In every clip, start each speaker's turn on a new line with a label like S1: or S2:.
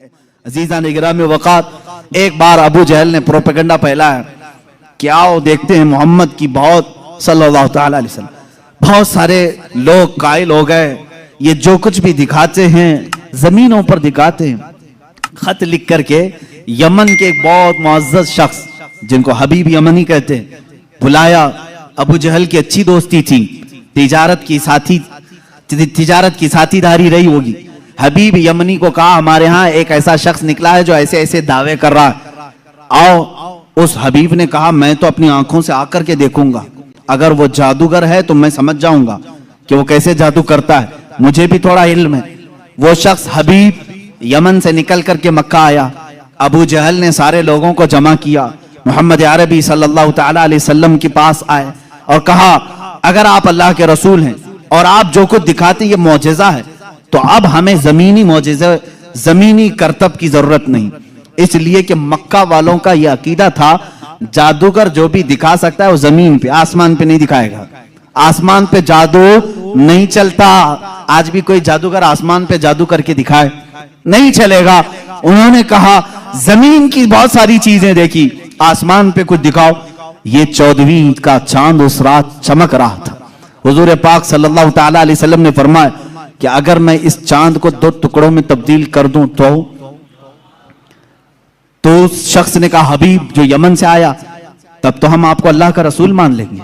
S1: अजीज़ान इकराम वक़ार, एक बार अबू जहल ने प्रोपेगेंडा फैलाया कि आओ देखते हैं मोहम्मद की बहुत सल्लल्लाहु ताला अलैहि वसल्लम, बहुत सारे लोग कायल हो गए, ये जो कुछ भी दिखाते हैं जमीनों पर दिखाते हैं। खत लिख करके यमन के एक बहुत मुअज़्ज़ज़ शख्स जिनको हबीब यमनी कहते हैं बुलाया। अबू जहल की अच्छी दोस्ती थी, तिजारत की साथीदारी रही होगी। हबीब यमनी को कहा हमारे यहाँ एक ऐसा शख्स निकला है जो ऐसे ऐसे दावे कर रहा है, आओ। उस हबीब ने कहा मैं तो अपनी आंखों से आकर के देखूंगा, अगर वो जादूगर है तो मैं समझ जाऊंगा कि वो कैसे जादू करता है, मुझे भी थोड़ा इल्म है। वो शख्स हबीब यमन से निकल करके मक्का आया। अबू जहल ने सारे लोगों को जमा किया, मोहम्मद अरबी सल्लल्लाहु ताला अलैहि वसल्लम के पास आए और कहा अगर आप अल्लाह के रसूल हैं और आप जो कुछ दिखाते ये मौजिज़ा है, तो अब हमें जमीनी मौजिज़ा, जमीनी करतब की जरूरत नहीं। इसलिए कि मक्का वालों का यह अकीदा था जादूगर जो भी दिखा सकता है वो जमीन पे, आसमान पे नहीं दिखाएगा। आसमान पे जादू नहीं चलता। आज भी कोई जादूगर आसमान पे जादू करके दिखाए नहीं चलेगा। उन्होंने कहा जमीन की बहुत सारी चीजें देखी, आसमान पे कुछ दिखाओ। ये 14वीं ईद का चांद उस रात चमक रहा था। हुजूर पाक सल्लल्लाहु ताला अलैहि वसल्लम ने फरमाया कि अगर मैं इस चांद को 2 टुकड़ों में तब्दील कर दूं तो उस शख्स ने कहा हबीब जो यमन से आया, तब तो हम आपको अल्लाह का रसूल मान लेंगे,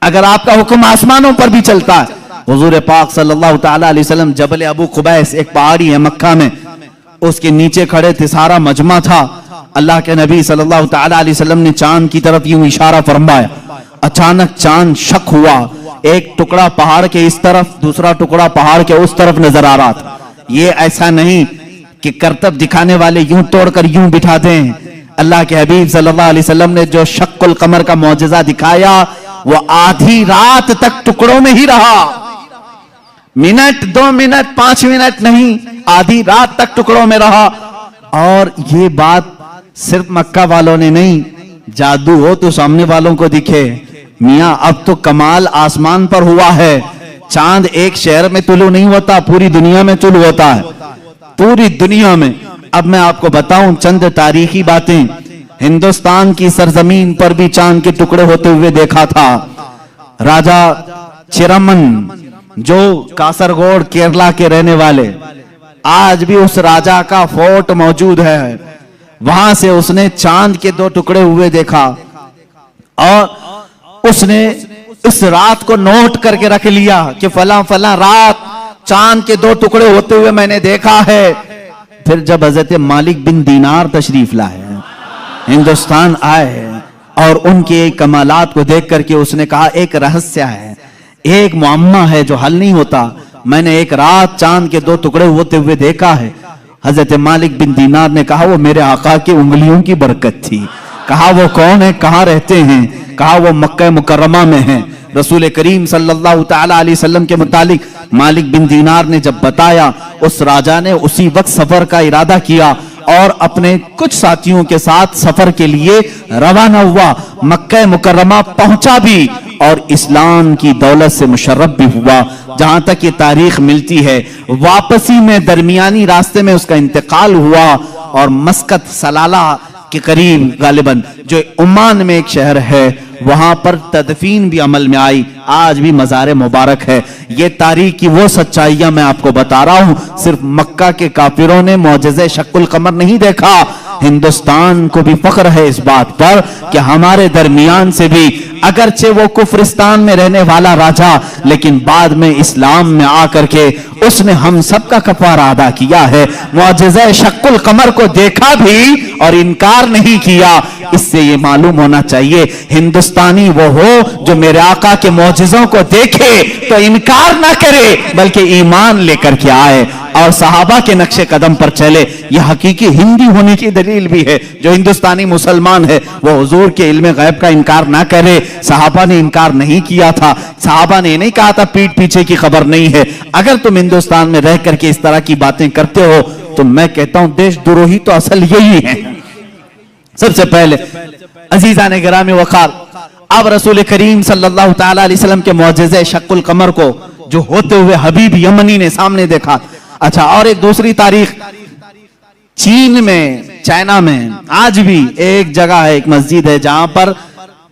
S1: अगर आपका हुक्म आसमानों पर भी चलता है। हुजूर पाक सल्लल्लाहु ताला अलैहि वसल्लम जबल अबू कुबैस, एक पहाड़ी है मक्का में, उसके नीचे खड़े थे, सारा मजमा था। अल्लाह के नबी सल्लल्लाहु ताला अलैहि वसल्लम ने चांद की तरफ यूं इशारा फरमाया। अचानक चांद शक हुआ, एक टुकड़ा पहाड़ के इस तरफ, दूसरा टुकड़ा पहाड़ के उस तरफ नजर आ रहा था। ये ऐसा नहीं कि करतब दिखाने वाले यूं तोड़कर यूं बिठा दें। अल्लाह के हबीब सल्लल्लाहु अलैहि वसल्लम ने जो शक्कुल कमर का मौजज़ा दिखाया वो आधी रात तक टुकड़ों में ही रहा। मिनट, 2 मिनट, 5 मिनट नहीं, आधी रात तक टुकड़ों में रहा। और ये बात सिर्फ मक्का वालों ने नहीं, जादू हो तो सामने वालों को दिखे। मियां अब तो कमाल आसमान पर हुआ है। चांद एक शहर में तुलू नहीं होता, पूरी दुनिया में तुलू होता है, पूरी दुनिया में। अब मैं आपको बताऊं चंद तारीखी बातें। हिंदुस्तान की सरजमीन पर भी चांद के टुकड़े होते हुए देखा था। राजा चिरमन जो कासरगोड केरला के रहने वाले, आज भी उस राजा का फोर्ट मौजूद है। वहां से उसने चांद के 2 टुकड़े हुए देखा और उसने इस रात को नोट करके रख लिया कि फला फला रात चांद के 2 टुकड़े होते हुए मैंने देखा है। फिर जब हजरत मालिक बिन दीनार तशरीफ लाए, हिंदुस्तान आए और उनके कमालात को देख करके उसने कहा एक रहस्य है, एक मुअम्मा है जो हल नहीं होता। मैंने एक रात चांद के 2 टुकड़े होते हुए देखा है। हजरत मालिक बिन दीनार ने कहा वो मेरे आका की उंगलियों की बरकत थी। कहा वो कौन है, कहाँ रहते हैं? कहा वो मक्का मुकर्रमा में है। रसूल करीम सल्लल्लाहु ताला अलैहि वसल्लम के मुतालिक मालिक बिन दीनार ने जब बताया, उस राजा ने उसी वक्त सफर का इरादा किया और अपने कुछ साथियों के साथ सफर के लिए रवाना हुआ। मक्का मुकर्रमा पहुंचा भी और इस्लाम की दौलत से मुशर्रफ भी हुआ। जहां तक ये तारीख मिलती है, वापसी में दरमियानी रास्ते में उसका इंतकाल हुआ और मस्कत सलाला के करीब गालिबन जो ओमान में एक शहर है, वहां पर तदफीन भी अमल में आई। आज भी मज़ार मुबारक है। ये तारीख की वो सच्चाइयां मैं आपको बता रहा हूं। सिर्फ मक्का के काफिरों ने मौजज़े शक्कुल कमर नहीं देखा, हिंदुस्तान को भी फख्र है इस बात पर कि हमारे दरमियान से भी, अगरचे वो कुफरिस्तान में रहने वाला राजा, लेकिन बाद में इस्लाम में आकर के उसने हम सब का कफारा अदा किया है। मौजज़े शक्कुल कमर को देखा भी और इनकार नहीं किया। इससे ये मालूम होना चाहिए हिंदुस्तानी वो हो जो मेरे आका के मौजज़ों को देखे तो इनकार ना करे, बल्कि ईमान लेकर के आए और सहाबा के नक्शे कदम पर चले। यह हकीकी हिंदी होने की दलील भी है। जो हिंदुस्तानी मुसलमान है वो हुजूर के इल्म गैब का इनकार ना करे। सहाबा ने इनकार नहीं किया था। सहाबा ने नहीं कहा था पीठ पीछे की खबर नहीं है। अगर तुम हिंदुस्तान में रह करके इस तरह की बातें करते हो तो मैं कहता हूं देशद्रोही तो असल यही है। सबसे पहले अजीज़ान गिरामी वक़ार, अब रसूल करीम सल्लल्लाहु ताला अलैहि वसल्लम के मौजज़े शक्कुल कमर को जो होते हुए हबीब यमनी ने सामने देखा। अच्छा, और एक दूसरी तारीख چین میں، چائنا میں آج بھی ایک جگہ ہے، ایک مسجد ہے جہاں پر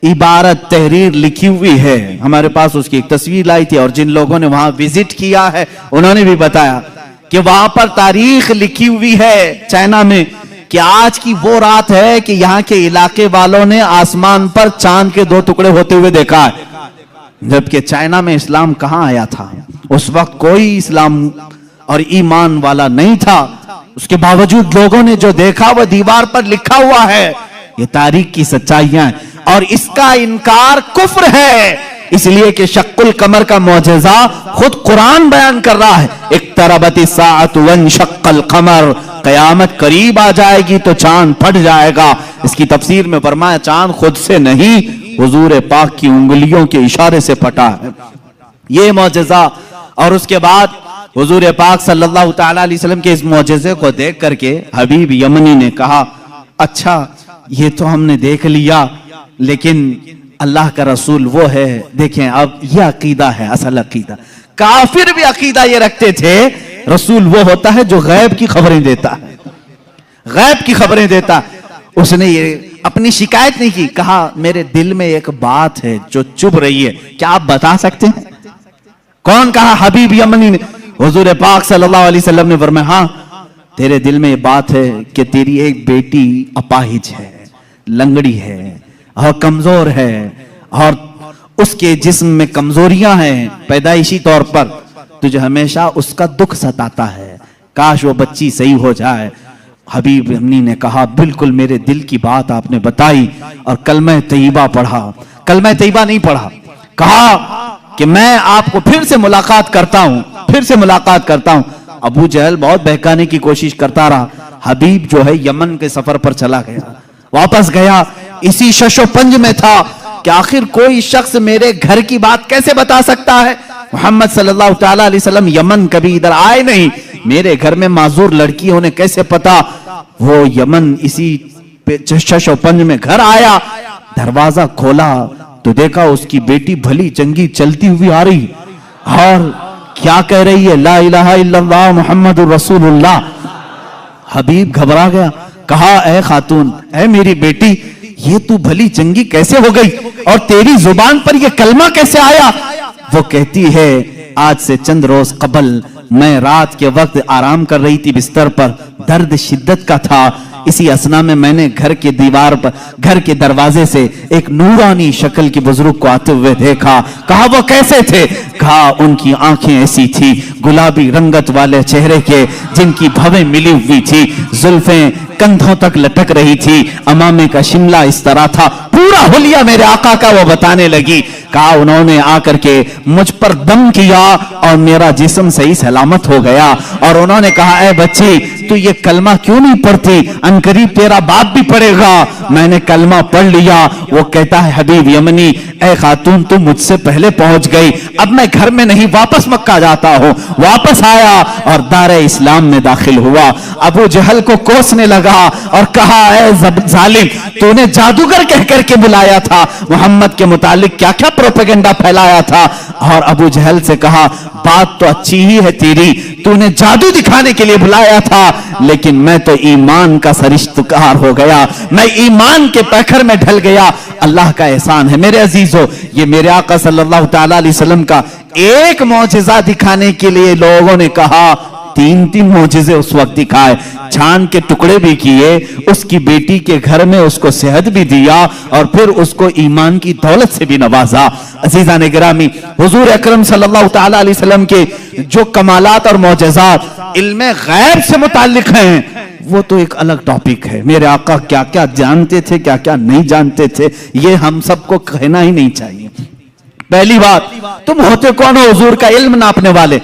S1: عبارت تحریر لکھی ہوئی ہے. ہمارے پاس اس کی ایک تصویر لائی تھی، اور جن لوگوں نے وہاں وزٹ کیا ہے انہوں نے بھی بتایا کہ وہاں پر تاریخ لکھی ہوئی ہے چائنا میں کہ آج کی وہ رات ہے کہ یہاں کے علاقے والوں نے آسمان پر چاند کے 2 ٹکڑے ہوتے ہوئے دیکھا ہے. جبکہ چائنا میں اسلام کہاں آیا تھا؟ اس وقت کوئی اسلام اور ایمان والا نہیں تھا. اس کے باوجود لوگوں نے جو دیکھا وہ دیوار پر لکھا ہوا ہے. یہ تاریخ کی سچائیاں ہیں، اور اس کا انکار کفر ہے، اس لیے کہ شق القمر کا معجزہ خود قرآن بیان کر رہا ہے. اقتربت الساعۃ وانشق القمر، قیامت قریب آ جائے گی تو چاند پھٹ جائے گا. اس کی تفسیر میں فرمایا چاند خود سے نہیں، حضور پاک کی انگلیوں کے اشارے سے پھٹا ہے. یہ معجزہ، اور اس کے بعد حضور پاک صلی اللہ تعالی علیہ وسلم کے اس معجزے کو دیکھ کر کے حبیب یمنی نے کہا اچھا یہ تو ہم نے دیکھ لیا، لیکن اللہ کا رسول وہ ہے. دیکھیں اب یہ عقیدہ ہے، اصل عقیدہ. کافر بھی عقیدہ یہ رکھتے تھے رسول وہ ہوتا ہے جو غیب کی خبریں دیتا ہے، غیب کی خبریں دیتا. اس نے یہ اپنی شکایت نہیں کی، کہا میرے دل میں ایک بات ہے جو چبھ رہی ہے، کیا آپ بتا سکتے ہیں؟ کون کہا؟ حبیب یمنی نے. حضور پاک صلی اللہ علیہ وسلم نے فرمایا ہاں تیرے دل میں یہ بات ہے کہ تیری ایک بیٹی اپاہج ہے، لنگڑی ہے اور کمزور ہے، اور اس کے جسم میں کمزوریاں ہیں پیدائشی طور پر، تجھے ہمیشہ اس کا دکھ ستاتا ہے، کاش وہ بچی صحیح ہو جائے. حبیب یمنی نے کہا بالکل میرے دل کی بات آپ نے بتائی، اور کلمہ طیبہ پڑھا. کلمہ طیبہ نہیں پڑھا، کہا کہ میں آپ کو پھر سے ملاقات کرتا ہوں، پھر سے ملاقات کرتا ہوں. ابو جہل بہت بہکانے کی کوشش کرتا رہا. حبیب جو ہے یمن کے سفر پر چلا گیا، واپس گیا، اسی شش و پنج میں تھا کہ آخر کوئی شخص میرے گھر کی بات کیسے بتا سکتا ہے؟ محمد صلی اللہ تعالی علیہ وسلم یمن کبھی ادھر آئے نہیں، میرے گھر میں معذور لڑکی انہیں کیسے پتا؟ وہ یمن اسی شش و پنج میں گھر آیا، دروازہ کھولا تو دیکھا اس کی بیٹی بھلی چنگی چلتی ہوئی آ رہی، اور کیا کہہ رہی ہے؟ لا الہ الا اللہ محمد رسول اللہ. حبیب گھبرا گیا، کہا اے خاتون، اے میری بیٹی، یہ تو بھلی چنگی کیسے ہو گئی اور تیری زبان پر یہ کلمہ کیسے آیا؟ وہ کہتی ہے آج سے چند روز قبل میں رات کے وقت آرام کر رہی تھی بستر پر، درد شدت کا تھا، اسی اسنا میں میں نے گھر کے دیوار پر، گھر کے دروازے سے ایک نورانی شکل کی بزرگ کو آتے ہوئے دیکھا. کہا وہ کیسے تھے؟ کہا ان کی آنکھیں ایسی تھی گلابی رنگت والے چہرے کے جن کی بھویں ملی ہوئی تھی، زلفیں کندھوں تک لٹک رہی تھی، امامے کا شملہ اس طرح تھا، پورا حلیہ میرے آقا کا. وہ بتانے لگی، کہا انہوں نے آ کر کے مجھ پر دم کیا اور میرا جسم صحیح سلامت ہو گیا، اور انہوں نے کہا اے بچی تو یہ کلمہ کیوں نہیں پڑھتی؟ انقریب تیرا باپ بھی پڑھے گا. میں نے کلمہ پڑھ لیا. وہ کہتا ہے حبیب یمنی اے خاتون تم مجھ سے پہلے پہنچ گئی، اب میں گھر میں نہیں واپس مکہ جاتا ہوں. واپس آیا اور دار اسلام میں داخل ہوا. ابو جہل کو کوسنے لگا اور کہا اے ظالم تو نے جادوگر کہہ کر کے بلایا تھا، محمد کے متعلق کیا کیا پروپیگنڈا پھیلایا تھا. اور ابو جہل سے کہا بات تو اچھی ہی ہے تیری، تو نے جادو دکھانے کے لیے بلایا تھا، لیکن میں تو ایمان کا سرشتکار ہو گیا، میں ایمان کے پیکر میں ڈھل گیا. اللہ کا احسان ہے میرے عزیزو، یہ میرے آقا صلی اللہ تعالی علیہ وسلم کا ایک معجزہ دکھانے کے لیے لوگوں نے کہا 3 معجزے اس وقت دکھائے، چاند کے ٹکڑے بھی کیے، اس کی بیٹی کے گھر میں اس کو صحت بھی دیا، اور پھر اس کو ایمان کی دولت سے بھی نوازا. عزیزان گرامی، حضور اکرم صلی اللہ تعالی علیہ وسلم کے جو کمالات اور معجزات علم غیب سے متعلق ہیں وہ تو ایک الگ ٹاپک ہے. میرے آقا کیا کیا جانتے تھے، کیا کیا نہیں جانتے تھے، یہ ہم سب کو کہنا ہی نہیں چاہیے. پہلی بات، تم ہوتے کون ہو حضور کا علم ناپنے والے؟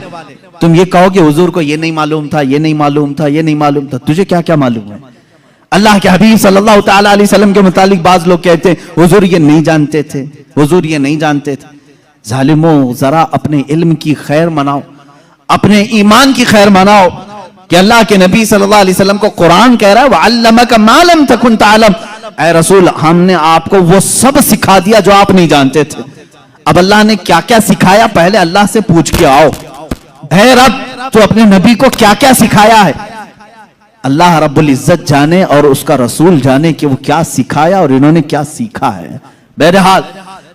S1: تم یہ کہو کہ حضور کو یہ نہیں معلوم تھا، یہ نہیں معلوم تھا، یہ نہیں معلوم تھا. تجھے کیا کیا معلوم ہے؟ اللہ کے حبیب صلی اللہ تعالی علیہ وسلم کے متعلق بعض لوگ کہتے ہیں حضور یہ نہیں جانتے تھے، حضور یہ نہیں جانتے تھے. ظالموں ذرا اپنے علم کی خیر مناؤ، اپنے ایمان کی خیر مناؤ کہ اللہ کے نبی صلی اللہ علیہ وسلم کو قرآن کہہ رہا ہے وَعَلَّمَكَ مَا لَمْ تَكُنْ تَعْلَمْ. اے رسول ہم نے آپ کو وہ سب سکھا دیا جو آپ نہیں جانتے تھے. اب اللہ نے کیا کیا سکھایا پہلے اللہ سے پوچھ کے آؤ. اے رب تو اپنے نبی کو کیا کیا سکھایا ہے؟ اللہ رب العزت جانے اور اس کا رسول جانے کہ وہ کیا سکھایا اور انہوں نے کیا سیکھا ہے۔ بہرحال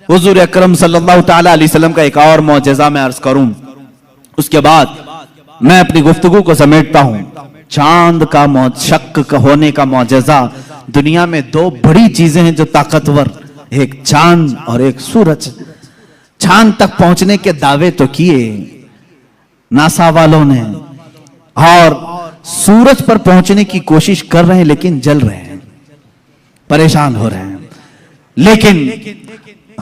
S1: حضور اکرم صلی اللہ تعالی علیہ وسلم کا ایک اور معجزہ میں عرض کروں، اس کے بعد میں اپنی گفتگو کو سمیٹتا ہوں۔ چاند کا شق ہونے کا معجزہ، دنیا میں دو بڑی چیزیں ہیں جو طاقتور، ایک چاند اور ایک سورج۔ چاند تک پہنچنے کے دعوے تو کیے ناسا والوں نے، اور سورج پر پہنچنے کی کوشش کر رہے ہیں لیکن جل رہے ہیں، پریشان ہو رہے ہیں۔ لیکن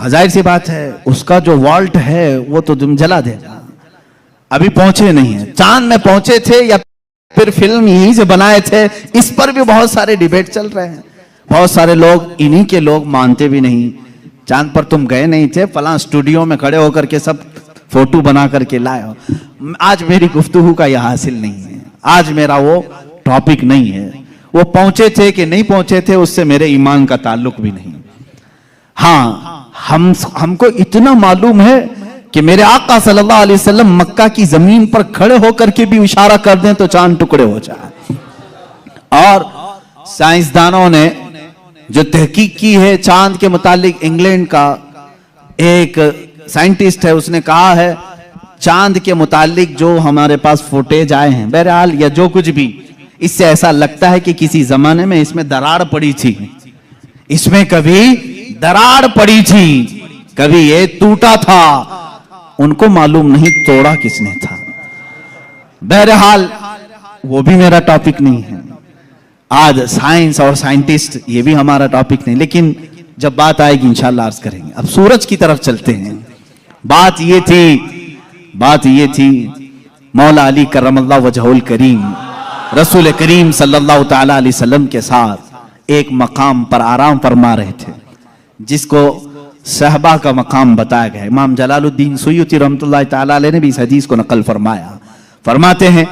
S1: ظاہر سی بات ہے اس کا جو والٹ ہے وہ تو تم جلا دے گا، ابھی پہنچے نہیں ہیں۔ چاند میں پہنچے تھے یا پھر فلم یہیں سے بنائے تھے، اس پر بھی بہت سارے ڈیبیٹ چل رہے ہیں۔ بہت سارے لوگ، انہی کے لوگ مانتے بھی نہیں چاند پر تم گئے نہیں تھے، فلاں اسٹوڈیو میں کھڑے ہو کر کے سب فوٹو بنا کر کے لائے ہو۔ آج میری گفتگو کا یہ حاصل نہیں ہے، آج میرا وہ ٹاپک نہیں ہے۔ وہ پہنچے تھے کہ نہیں پہنچے تھے اس سے میرے ایمان کا تعلق بھی نہیں۔ ہاں ہم کو اتنا معلوم ہے کہ میرے آقا صلی اللہ علیہ وسلم مکہ کی زمین پر کھڑے ہو کر کے بھی اشارہ کر دیں تو چاند ٹکڑے ہو جائے۔ اور سائنسدانوں نے جو تحقیق کی ہے چاند کے متعلق، انگلینڈ کا ایک سائنٹسٹ ہے، اس نے کہا ہے چاند کے متعلق جو ہمارے پاس فوٹیج آئے ہیں، بہرحال یا جو کچھ بھی، اس سے ایسا لگتا ہے کہ کسی زمانے میں اس میں دراڑ پڑی تھی، اس میں کبھی دراڑ پڑی تھی، کبھی یہ ٹوٹا تھا، ان کو معلوم نہیں توڑا کس نے تھا۔ بہرحال وہ بھی میرا ٹاپک نہیں ہے آج، سائنس اور سائنٹسٹ یہ بھی ہمارا ٹاپک نہیں، لیکن جب بات آئے گی انشاءاللہ عرض کریں گے۔ اب سورج کی طرف چلتے ہیں۔ بات یہ تھی مولا علی کرم اللہ وجہہ الکریم رسول کریم صلی اللہ تعالی علیہ وسلم کے ساتھ ایک مقام پر آرام فرما رہے تھے، جس کو صحبہ کا مقام بتایا گیا۔ امام جلال الدین سیوطی رحمۃ اللہ تعالی علیہ نے بھی اس حدیث کو نقل فرمایا۔ فرماتے ہیں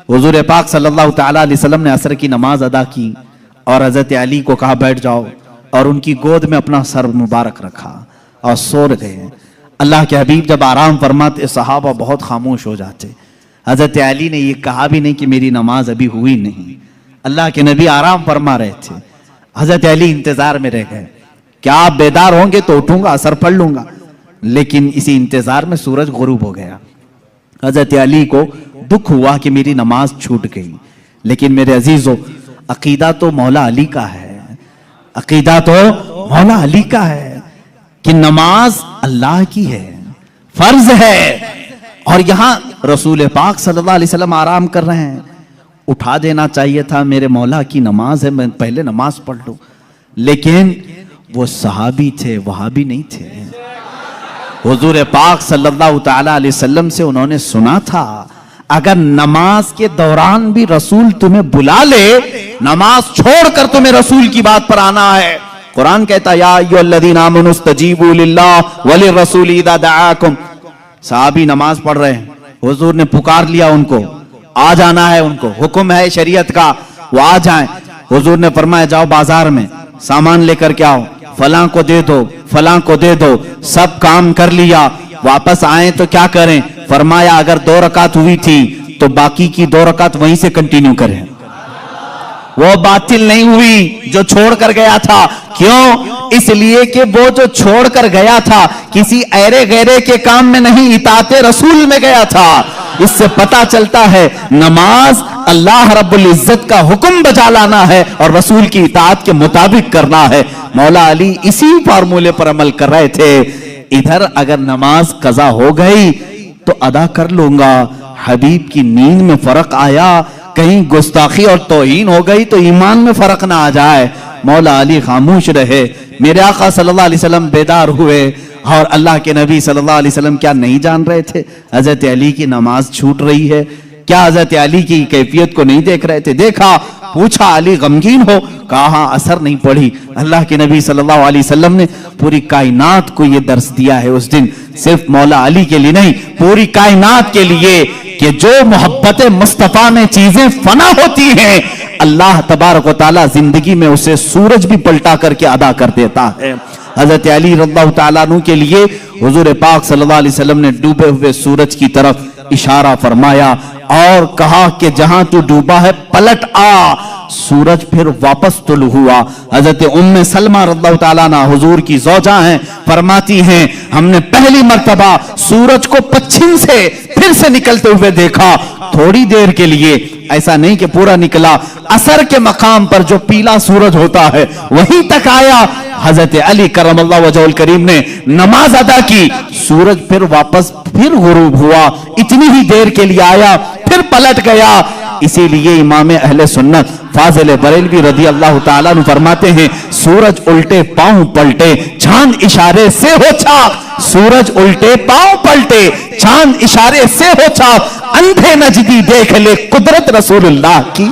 S1: حضور پاک صلی اللہ تعالی علیہ وسلم نے عصر کی نماز ادا کی اور حضرت علی کو کہا بیٹھ جاؤ، اور ان کی گود میں اپنا سر مبارک رکھا اور سو گئے۔ اللہ کے حبیب جب آرام فرماتے صحابہ بہت خاموش ہو جاتے۔ حضرت علی نے یہ کہا بھی نہیں کہ میری نماز ابھی ہوئی نہیں، اللہ کے نبی آرام فرما رہے تھے۔ حضرت علی انتظار میں رہ گئے، کیا آپ بیدار ہوں گے تو اٹھوں گا، اثر پڑھ لوں گا، لیکن اسی انتظار میں سورج غروب ہو گیا۔ حضرت علی کو دکھ ہوا کہ میری نماز چھوٹ گئی، لیکن میرے عزیزو عقیدہ تو مولا علی کا ہے، عقیدہ تو مولا علی کا ہے کہ نماز اللہ کی ہے، فرض ہے، اور یہاں رسول پاک صلی اللہ علیہ وسلم آرام کر رہے ہیں۔ اٹھا دینا چاہیے تھا، میرے مولا کی نماز ہے، میں پہلے نماز پڑھ لوں، لیکن وہ صحابی تھے، وہابی نہیں تھے۔ حضور پاک صلی اللہ تعالی علیہ وسلم سے انہوں نے سنا تھا اگر نماز کے دوران بھی رسول تمہیں بلا لے، نماز چھوڑ کر تمہیں رسول کی بات پر آنا ہے۔ قرآن کہتا یا ایھا الذین آمنوا استجیبوا للہ وللرسول اذا دعاکم۔ صحابی نماز پڑھ رہے ہیں، حضور نے پکار لیا ان کو، آ جانا ہے، ان کو حکم ہے شریعت کا، وہ آ جائیں۔ حضور نے فرمایا جاؤ بازار میں سامان لے کر کے آؤ، فلاں کو دے دو، فلاں کو دے دو، سب کام کر لیا، واپس آئیں تو کیا کریں؟ فرمایا اگر 2 رکعت ہوئی تھی تو باقی کی 2 رکعت وہیں سے کنٹینیو کریں، وہ باطل نہیں ہوئی جو چھوڑ کر گیا تھا۔ کیوں؟ اس لیے کہ وہ جو چھوڑ کر گیا تھا کسی ایرے غیرے کے کام میں نہیں، اطاعت رسول میں گیا تھا۔ اس سے پتا چلتا ہے نماز اللہ رب العزت کا حکم بجا لانا ہے اور رسول کی اطاعت کے مطابق کرنا ہے۔ مولا علی اسی فارمولے پر عمل کر رہے تھے۔ ادھر اگر نماز قضا ہو گئی تو ادا کر لوں گا، حبیب کی نیند میں فرق آیا، کہیں گستاخی اور توہین ہو گئی تو ایمان میں فرق نہ آ جائے۔ مولا علی خاموش رہے، میرے آقا صلی اللہ علیہ وسلم بیدار ہوئے، اور اللہ کے نبی صلی اللہ علیہ وسلم کیا نہیں جان رہے تھے حضرت علی کی نماز چھوٹ رہی ہے؟ کیا حضرت علی کی کیفیت کو نہیں دیکھ رہے تھے؟ دیکھا، پوچھا علی غمگین ہو؟ کہا اثر نہیں پڑی۔ اللہ کے نبی صلی اللہ علیہ وسلم نے پوری کائنات کو یہ درس دیا ہے اس دن، صرف مولا علی کے لیے نہیں، پوری کائنات کے لیے، کہ جو محبت مصطفیٰ میں چیزیں فنا ہوتی ہیں اللہ تبارک و تعالی زندگی میں اسے سورج بھی پلٹا کر کے ادا کر دیتا ہے۔ حضرت علی رضی اللہ تعالیٰ عنہ کے لیے حضور پاک صلی اللہ علیہ وسلم نے ڈوبے ہوئے سورج کی طرف इशारा फरमाया और कहा कि जहां तू डूबा है पलट आ। सूरज फिर वापस तुलू हुआ। हजरत उम्मे सलमा रज़ियल्लाहु ताला अन्हा हुजूर की ज़ौजा हैं, फरमाती हैं हमने पहली मर्तबा सूरज को पश्चिम से फिर से निकलते हुए देखा, थोड़ी देर के लिए, ऐसा नहीं कि पूरा निकला। असर के मकाम पर जो पीला सूरज होता है वहीं तक आया। हजरत अली करमल्लाहु वजहुल करीम ने नमाज अदा की, सूरज फिर वापस फिर गुरूब हुआ, इतनी ही देर के लिए आया फिर पलट गया। इसीलिए इमाम अहले सुन्नत फाजिल बरेलवी रज़ी अल्लाह ताला अन्हु फरमाते हैं सूरज उल्टे पांव पलटे चांद इशारे से हो चाक, सूरज उल्टे पांव पलटे चांद इशारे से हो चाक, अंधे नजदी देख ले कुदरत रसूलुल्लाह की,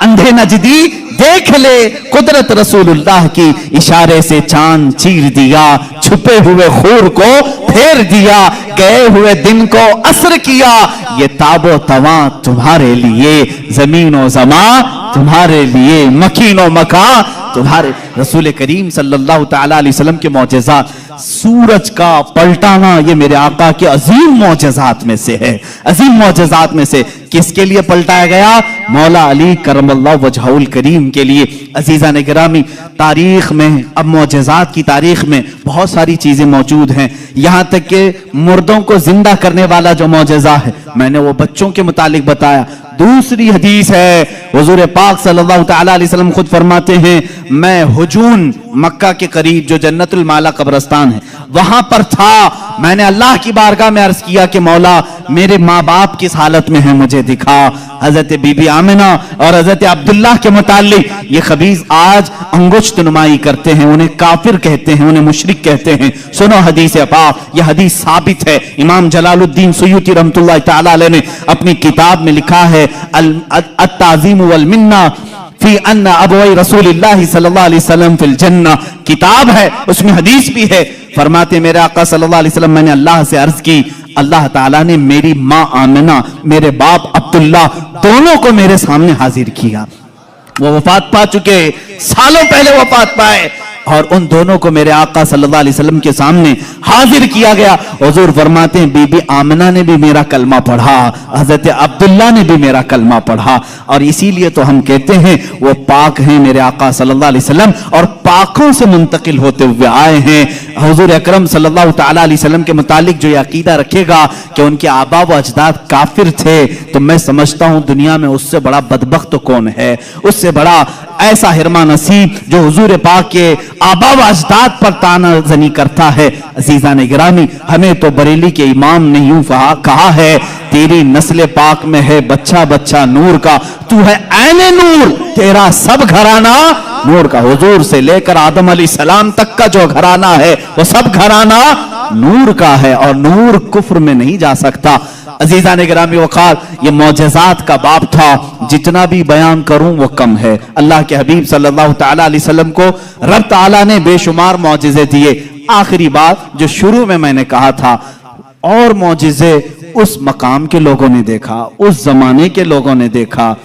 S1: अंधे नजदी देख ले कुदरत रसूलुल्लाह की, इशारे से चांद चीर दिया, छुपे हुए खूर को फेर दिया, गए हुए दिन को असर किया, ये ताबो तवा तुम्हारे लिए, जमीन और जमा तुम्हारे लिए, मकीन और मका तुम्हारे। रसूल करीम सल्लल्लाहु ताला अलैहि वसल्लम के मौजज़ात, सूरज का पलटाना ये मेरे आका के अजीम मौजज़ात में से है, अजीम मौजज़ात में से। किसके लिए पलटाया गया? मौला अली करमल्लाहु वजहुल करीम के लिए। अजीज़ान गिरामी, तारीख में, अब मौजज़ात की तारीख में बहुत सारी चीजें मौजूद हैं, यहां तक कि मुर्दों को जिंदा करने वाला जो मौजज़ा है, मैंने वो बच्चों के मुतालिक बताया। दूसरी हदीस है, हुजूर पाक सल्लल्लाहु ताला अलैहि वसल्लम खुद फरमाते हैं मैं हुजून मक्का के करीब जो जन्नतुल माला कब्रिस्तान है वहां पर था, मैंने अल्लाह की बारगाह में अर्ज किया कि मौला मेरे माँ बाप किस हालत में हैं मुझे दिखा। हजरत बीबी आमिना और हजरत अब्दुल्लाह के मुतालिक ये खबीज आज अंगुश्त नुमाई करते हैं, उन्हें काफिर कहते हैं, उन्हें मुशरिक कहते हैं। सुनो हदीस पाक, यह हदीस साबित है। इमाम जलालुद्दीन सुयूती रहमतुल्लाह तआला अलैह ने अपनी किताब में लिखा है अत-ताज़ीम वल मिन्ना फी अन्ना अबवई रसूलिल्लाह सल्लल्लाहु अलैहि वसल्लम फिल जन्नह, किताब है उसमें हदीस भी है। फरमाते मेरे आका सल्लल्लाहु अलैहि वसल्लम मैंने अल्लाह से अर्ज की, अल्लाह ताला ने मेरी माँ आमिना, मेरे बाप अब्दुल्ला दोनों को मेरे सामने हाजिर किया। वो वफात पा चुके, सालों पहले वफात पाए, और उन दोनों को मेरे आका सल्लल्लाहु अलैहि वसल्लम के सामने हाजिर किया गया। हुजूर फरमाते हैं बीबी आमिना ने भी मेरा कलमा पढ़ा, हजरत अब्दुल्ला ने भी मेरा कलमा पढ़ा, और इसीलिए तो हम कहते हैं वो पाक हैं मेरे आका सल्लल्लाहु अलैहि वसल्लम, और पाकों से मुंतकिल होते हुए आए हैं। हुजूर अकरम सल्लल्लाहु ताला अलैहि वसल्लम के मुतालिक जो अकीदा रखेगा कि उनके आबा व अजदाद काफिर थे, तो मैं समझता हूं दुनिया में उससे बड़ा बदबख्त कौन है, उससे बड़ा ऐसा हिरमा नसीब जो हुजूर पाक के आबा व अजदाद पर तानाजनी करता है। अजीज़ान गिरामी, हमें तो बरेली के इमाम ने यूं कहा है तेरी नस्ल पाक में है बच्चा बच्चा नूर का, तू है ऐने नूर, तेरा सब घराना नूर का। हुजूर से लेकर आदम अलैहिस्सलाम तक का जो घराना है वो सब घराना नूर का है, और नूर कुफ्र में नहीं जा सकता। अजीज़ान गिरामी वक़ार, ये मौजज़ात का बाब था, जितना भी बयान करूं वो कम है। अल्लाह के हबीब सल्लल्लाहु ताला अलैहि वसल्लम को रब ताला ने बेशुमार मौजज़े दिए। आखिरी बात जो शुरू में मैंने कहा था, और मौजज़े उस मकाम के लोगों ने देखा, उस जमाने के लोगों ने देखा।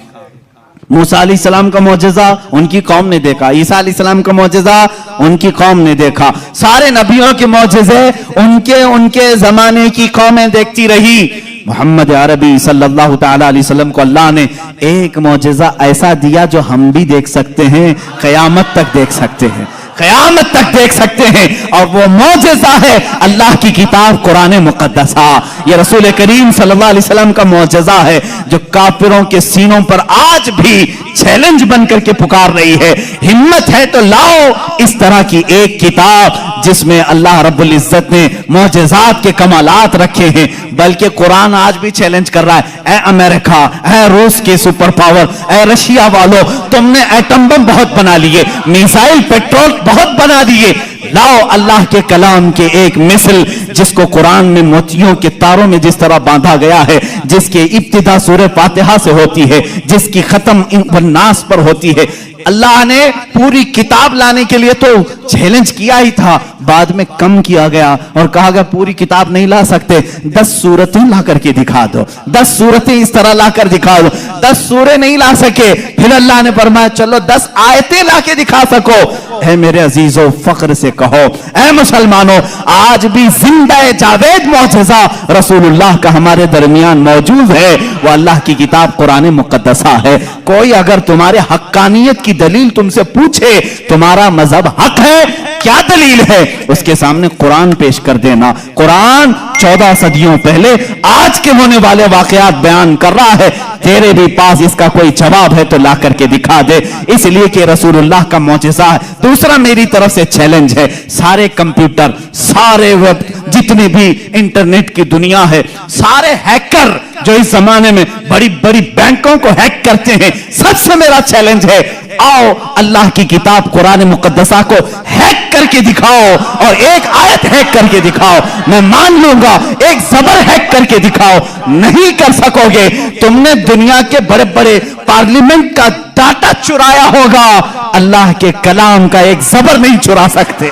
S1: मूसा अलैहिस्सलाम का मौजज़ा उनकी कौम ने देखा, ईसा अलैहिस्सलाम का मौजज़ा उनकी कौम ने देखा, सारे नबियों के मौजज़े उनके जमाने की कौमें देखती रही। मोहम्मद अरबी सल्लल्लाहु ताला अलैहि वसल्लम को अल्लाह ने एक मौजज़ा ऐसा दिया जो हम भी देख सकते हैं, क़यामत तक देख सकते हैं, क़यामत तक देख सकते हैं, और वो मौजज़ा है अल्लाह की किताब कुरान मुक़द्दसा। ये रसूल करीम सल्लल्लाहु अलैहि वसल्लम का मौजज़ा है जो काफिरों के सीनों पर आज भी चैलेंज बनकर के पुकार रही है। हिम्मत है तो लाओ इस तरह की एक किताब जिसमें अल्लाह रब्बुल इज्जत ने मौजज़ात के कमालात रखे हैं। बल्कि कुरान आज भी चैलेंज कर रहा है, ऐ अमेरिका, ऐ रूस के सुपर पावर, ऐ रशिया वालों, तुमने एटम बम बहुत बना लिए, मिसाइल पेट्रोल बहुत बना दिए, लाओ अल्लाह के कलाम के एक मिसल जिसको कुरान में मोतियों के तारों में जिस तरह बांधा गया है, जिसके इब्तिदा सूरह फातिहा से होती है, जिसकी खत्म नास पर होती है। अल्लाह ने पूरी किताब लाने के लिए तो चैलेंज किया ही था, बाद में कम किया गया और कहा गया पूरी किताब नहीं ला सकते, 10 सूरतें ला करके दिखा दो, 10 सूरतें इस तरह ला कर दिखा दो। 10 सूरे नहीं ला सके, फिर अल्लाह ने फरमाया चलो 10 आयतें ला के दिखा सको। है मेरे अजीजों, फख्र से से कहो, ऐ मुसलमानों, आज भी जिंदा जावेद मौजज़ा रसूलुल्लाह का हमारे दरमियान मौजूद है। वो अल्लाह की किताब कुरान मुक़द्दसा है। कोई अगर तुम्हारे हक्कानियत की दलील तुमसे पूछे, तुम्हारा मजहब हक है, क्या दलील है, उसके सामने कुरान पेश कर देना। कुरान 14 सदियों पहले आज के होने वाले वाकयात बयान कर रहा है। तेरे भी पास इसका कोई जवाब है तो ला करके दिखा दे, इसलिए कि रसूलुल्लाह का मौजिज़ा है। दूसरा मेरी तरफ से चैलेंज है, सारे कंप्यूटर, सारे वेब, जितने भी इंटरनेट की दुनिया है, सारे हैकर जो इस जमाने में बड़ी बड़ी बैंकों को हैक करते हैं, सबसे मेरा चैलेंज है, आओ अल्लाह की किताब कुरान मुक़द्दसा को हैक करके दिखाओ और एक आयत हैक करके दिखाओ, मैं मान लूंगा। एक ज़बर हैक करके दिखाओ, नहीं कर सकोगे। तुमने दुनिया के बड़े बड़े पार्लियामेंट का डाटा चुराया होगा, अल्लाह के कलाम का एक ज़बर नहीं चुरा सकते।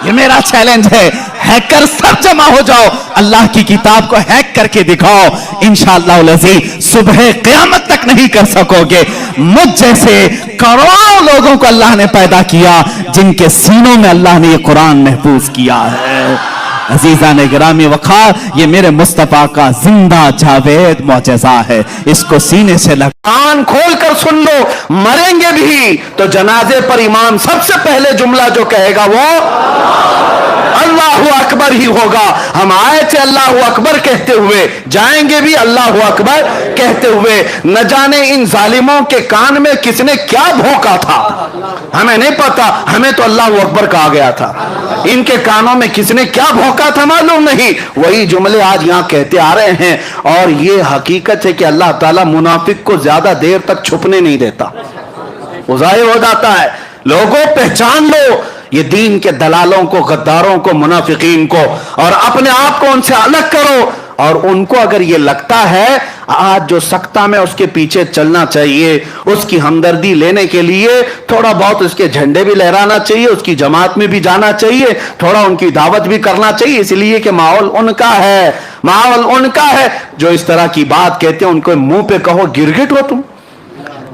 S1: ये मेरा चैलेंज है, हैकर सब जमा हो जाओ, अल्लाह की किताब को हैक करके दिखाओ, इंशाअल्लाह अज़ीज़ सुबह क़यामत तक नहीं कर सकोगे। मुझ जैसे करोड़ों लोगों को अल्लाह ने पैदा किया, जिनके सीनों में अल्लाह ने ये कुरान महफूज किया है। अजीज़ान गिरामी वक़ार, ये मेरे मुस्तफ़ा का जिंदा जावेद मौजज़ा है, इसको सीने से लगा
S2: कान खोल कर सुन लो। मरेंगे भी तो जनाजे पर इमाम सबसे पहले जुमला जो कहेगा वो अल्लाहु अकबर ही होगा। हम आए थे अल्लाहु अकबर कहते हुए, जाएंगे भी अल्लाहु अकबर कहते हुए। न जाने इन जालिमों के कान में किसने क्या भौंका था, हमें नहीं पता, हमें तो अल्लाहु अकबर कहा गया था। इनके कानों में किसने क्या भौंका था मालूम नहीं, वही जुमले आज यहां कहते आ रहे हैं। और ये हकीकत है कि अल्लाह ताला मुनाफिक को ज्यादा देर तक छुपने नहीं देता, वो जाहिर हो जाता है। लोगों पहचान लो ये दीन के दलालों को, गद्दारों को, मुनाफिकीन को, और अपने आप को उनसे अलग करो। और उनको अगर ये लगता है आज जो सख्ता में उसके पीछे चलना चाहिए, उसकी हमदर्दी लेने के लिए थोड़ा बहुत उसके झंडे भी लहराना चाहिए, उसकी जमात में भी जाना चाहिए, थोड़ा उनकी दावत भी करना चाहिए, इसलिए कि माहौल उनका है, माहौल उनका है। जो इस तरह की बात कहते हैं उनको मुंह पे कहो गिरगिट हो, तुम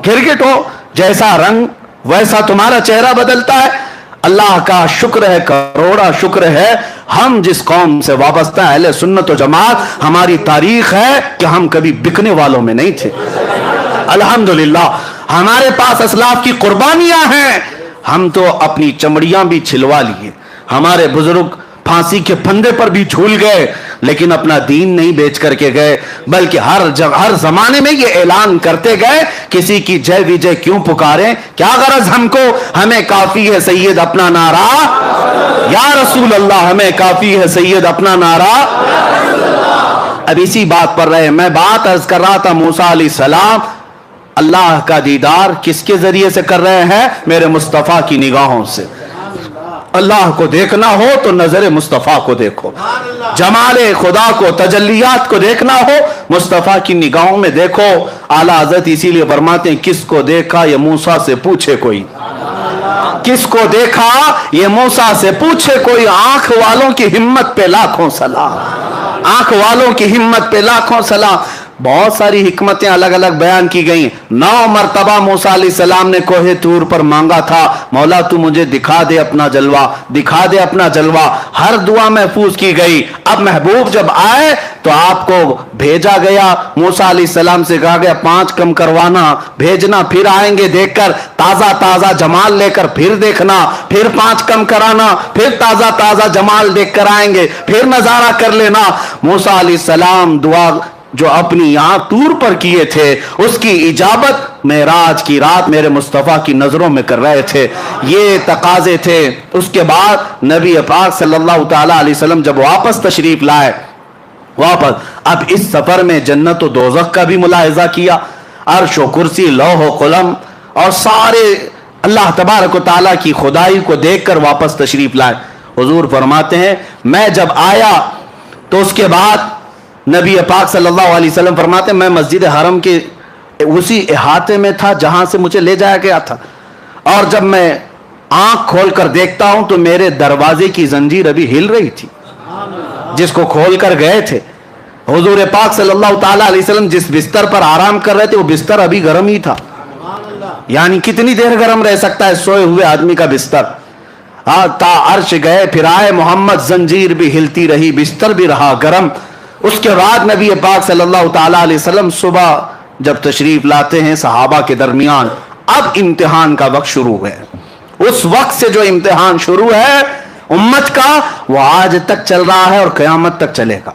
S2: गिरगिट हो, जैसा रंग वैसा तुम्हारा चेहरा बदलता है। अल्लाह का शुक्र है, करोड़ा शुक्र है, हम जिस कौम से वाबस्ता है अहले सुन्नत व जमात, हमारी तारीख है कि हम कभी बिकने वालों में नहीं थे। अल्हम्दुलिल्लाह हमारे पास असलाफ की कुर्बानियां हैं, हम तो अपनी चमड़ियां भी छिलवा लिए। हमारे बुजुर्ग फांसी के फंदे पर भी झूल गए, लेकिन अपना दीन नहीं बेच करके गए, बल्कि हर जमाने में ये ऐलान करते गए, किसी की जय विजय क्यों पुकारें, क्या गरज हमको, हमें काफी है सैयद अपना नारा, या रसूल अल्लाह हमें काफी है सैयद अपना नारा। अब इसी बात पर रहे, मैं बात अर्ज कर रहा था मूसा अलैहिस्सलाम अल्लाह का दीदार किसके जरिए से कर रहे हैं, मेरे मुस्तफा की निगाहों से। अल्लाह को देखना हो तो नजर मुस्तफा को देखो, जमाले खुदा को, तजल्लियात को देखना हो मुस्तफा की निगाहों में देखो। आला हज़रत इसीलिए फरमाते हैं, किसको देखा ये मूसा से पूछे कोई, किसको देखा ये मूसा से पूछे कोई। आंख वालों की हिम्मत पे लाखों सलाम, आंख वालों की हिम्मत पे लाखों सलाम। बहुत सारी हिकमतें अलग अलग बयान की गई। 9 मरतबा मूसा अलैहिस्सलाम ने कोहे तूर पर मांगा था, मौला तू मुझे दिखा दे अपना जलवा, दिखा दे अपना जलवा। हर दुआ महफूज की गई। अब महबूब जब आए तो आपको भेजा गया, मूसा अलैहिस्सलाम से कहा गया 5 कम करवाना, भेजना, फिर आएंगे देखकर ताजा ताजा जमाल लेकर, फिर देखना, फिर 5 कम कराना, फिर ताजा ताजा जमाल देख कर आएंगे, फिर नजारा कर लेना। मूसा अलैहिस्सलाम दुआ जो अपनी यहां तूर पर किए थे, उसकी इजाबत मेराज की रात मेरे मुस्तफा की नजरों में कर रहे थे। ये तकाजे थे। उसके बाद नबी पाक सल्लल्लाहु तआला अलैहि वसल्लम जब वापस तशरीफ लाए, वापस अब इस सफर में जन्नत व दोज़ख का भी मुलाहिजा किया, अर्श व कुर्सी, लौह व कलम, और सारे अल्लाह तबारक व तआला की खुदाई को देखकर वापस तशरीफ लाए। हुजूर फरमाते हैं, मैं जब आया तो उसके बाद नबी पाक सल्लल्लाहु अलैहि वसल्लम फरमाते, मैं मस्जिद हरम के उसी इहाते में था जहां से मुझे ले जाया गया था, और जब मैं आंख खोल कर देखता हूं तो मेरे दरवाजे की जंजीर अभी हिल रही थी, जिसको खोल कर गए थे। हुजूर पाक सल्लल्लाहु ताला अलैहि वसल्लम जिस बिस्तर पर आराम कर रहे थे वो बिस्तर अभी गर्म ही था। यानी कितनी देर गर्म रह सकता है सोए हुए आदमी का बिस्तर। تا عرش گئے پھر آئے محمد، زنجیر بھی ہلتی رہی بستر بھی رہا گرم. اس کے بعد نبی پاک صلی اللہ تعالیٰ علیہ وسلم صبح جب تشریف لاتے ہیں صحابہ کے درمیان، اب امتحان کا وقت شروع ہے. اس وقت سے جو امتحان شروع ہے امت کا، وہ آج تک چل رہا ہے اور قیامت تک چلے گا.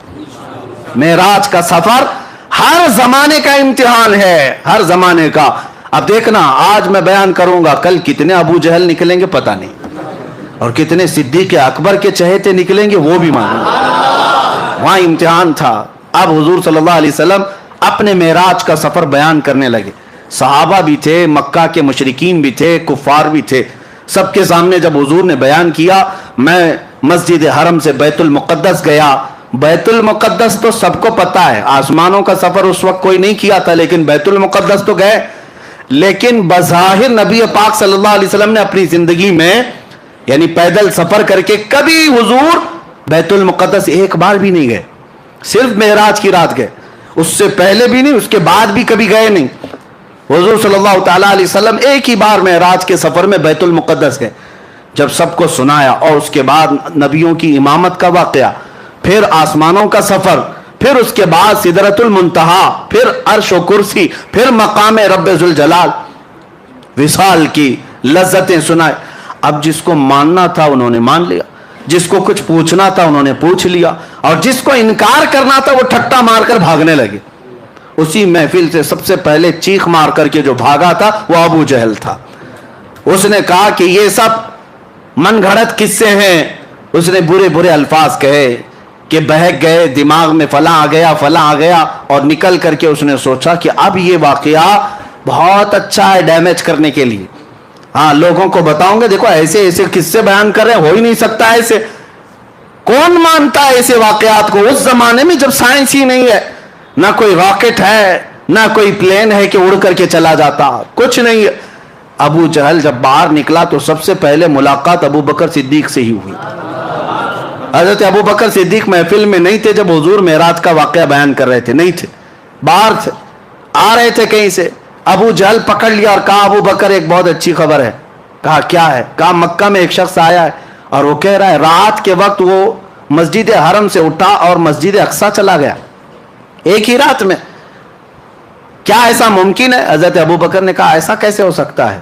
S2: معراج کا سفر ہر زمانے کا امتحان ہے، ہر زمانے کا. اب دیکھنا آج میں بیان کروں گا، کل کتنے ابو جہل نکلیں گے پتہ نہیں، اور کتنے صدیق اکبر کے چہیتے نکلیں گے وہ بھی معلوم. وہاں امتحان تھا. اب حضور صلی اللہ علیہ وسلم اپنے معراج کا سفر بیان کرنے لگے. صحابہ بھی تھے، مکہ کے مشرکین بھی تھے، کفار بھی تھے. سب کے سامنے جب حضور نے بیان کیا، میں مسجد حرم سے بیت المقدس گیا. بیت المقدس تو سب کو پتہ ہے، آسمانوں کا سفر اس وقت کوئی نہیں کیا تھا، لیکن بیت المقدس تو گئے. لیکن بظاہر نبی پاک صلی اللہ علیہ وسلم نے اپنی زندگی میں یعنی پیدل سفر کر کے کبھی حضور بیت المقدس ایک بار بھی نہیں گئے. صرف معراج کی رات گئے، اس سے پہلے بھی نہیں، اس کے بعد بھی کبھی گئے نہیں. حضور صلی اللہ تعالیٰ علیہ وسلم ایک ہی بار معراج کے سفر میں بیت المقدس گئے. جب سب کو سنایا اور اس کے بعد نبیوں کی امامت کا واقعہ، پھر آسمانوں کا سفر، پھر اس کے بعد سدرۃ المنتہا، پھر عرش و کرسی، پھر مقام رب ذوالجلال، وصال کی لذتیں سنائے. اب جس کو ماننا تھا انہوں نے مان لیا، جس کو کچھ پوچھنا تھا انہوں نے پوچھ لیا، اور جس کو انکار کرنا تھا وہ ٹھٹا مار کر بھاگنے لگے. اسی محفل سے سب سے پہلے چیخ مار کر کے جو بھاگا تھا وہ ابو جہل تھا. اس نے کہا کہ یہ سب من گھڑت قصے ہیں. اس نے برے برے الفاظ کہے کہ بہک گئے، دماغ میں فلاں آ گیا فلاں آ گیا، اور نکل کر کے اس نے سوچا کہ اب یہ واقعہ بہت اچھا ہے ڈیمیج کرنے کے لیے. ہاں لوگوں کو بتاؤں گے دیکھو ایسے ایسے قصے بیان کر رہے ہیں، ہو ہی نہیں سکتا ایسے. کون مانتا ہے ایسے واقعات کو اس زمانے میں جب سائنس ہی نہیں ہے، نہ کوئی راکٹ ہے نہ کوئی پلین ہے کہ اڑ کر کے چلا جاتا، کچھ نہیں ہے. ابو جہل جب باہر نکلا تو سب سے پہلے ملاقات ابو بکر صدیق سے ہی ہوئی. حضرت ابو بکر صدیق محفل میں نہیں تھے جب حضور معراج کا واقعہ بیان کر رہے تھے، نہیں تھے، باہر تھے، آ رہے تھے کہیں سے. ابو جہل پکڑ لیا اور کہا ابو بکر ایک بہت اچھی خبر ہے. کہا کیا ہے؟ کہا مکہ میں ایک شخص آیا ہے اور وہ کہہ رہا ہے رات کے وقت وہ مسجد حرم سے اٹھا اور مسجد اقصی چلا گیا ایک ہی رات میں. کیا ایسا ممکن ہے؟ حضرت ابو بکر نے کہا ایسا کیسے ہو سکتا ہے؟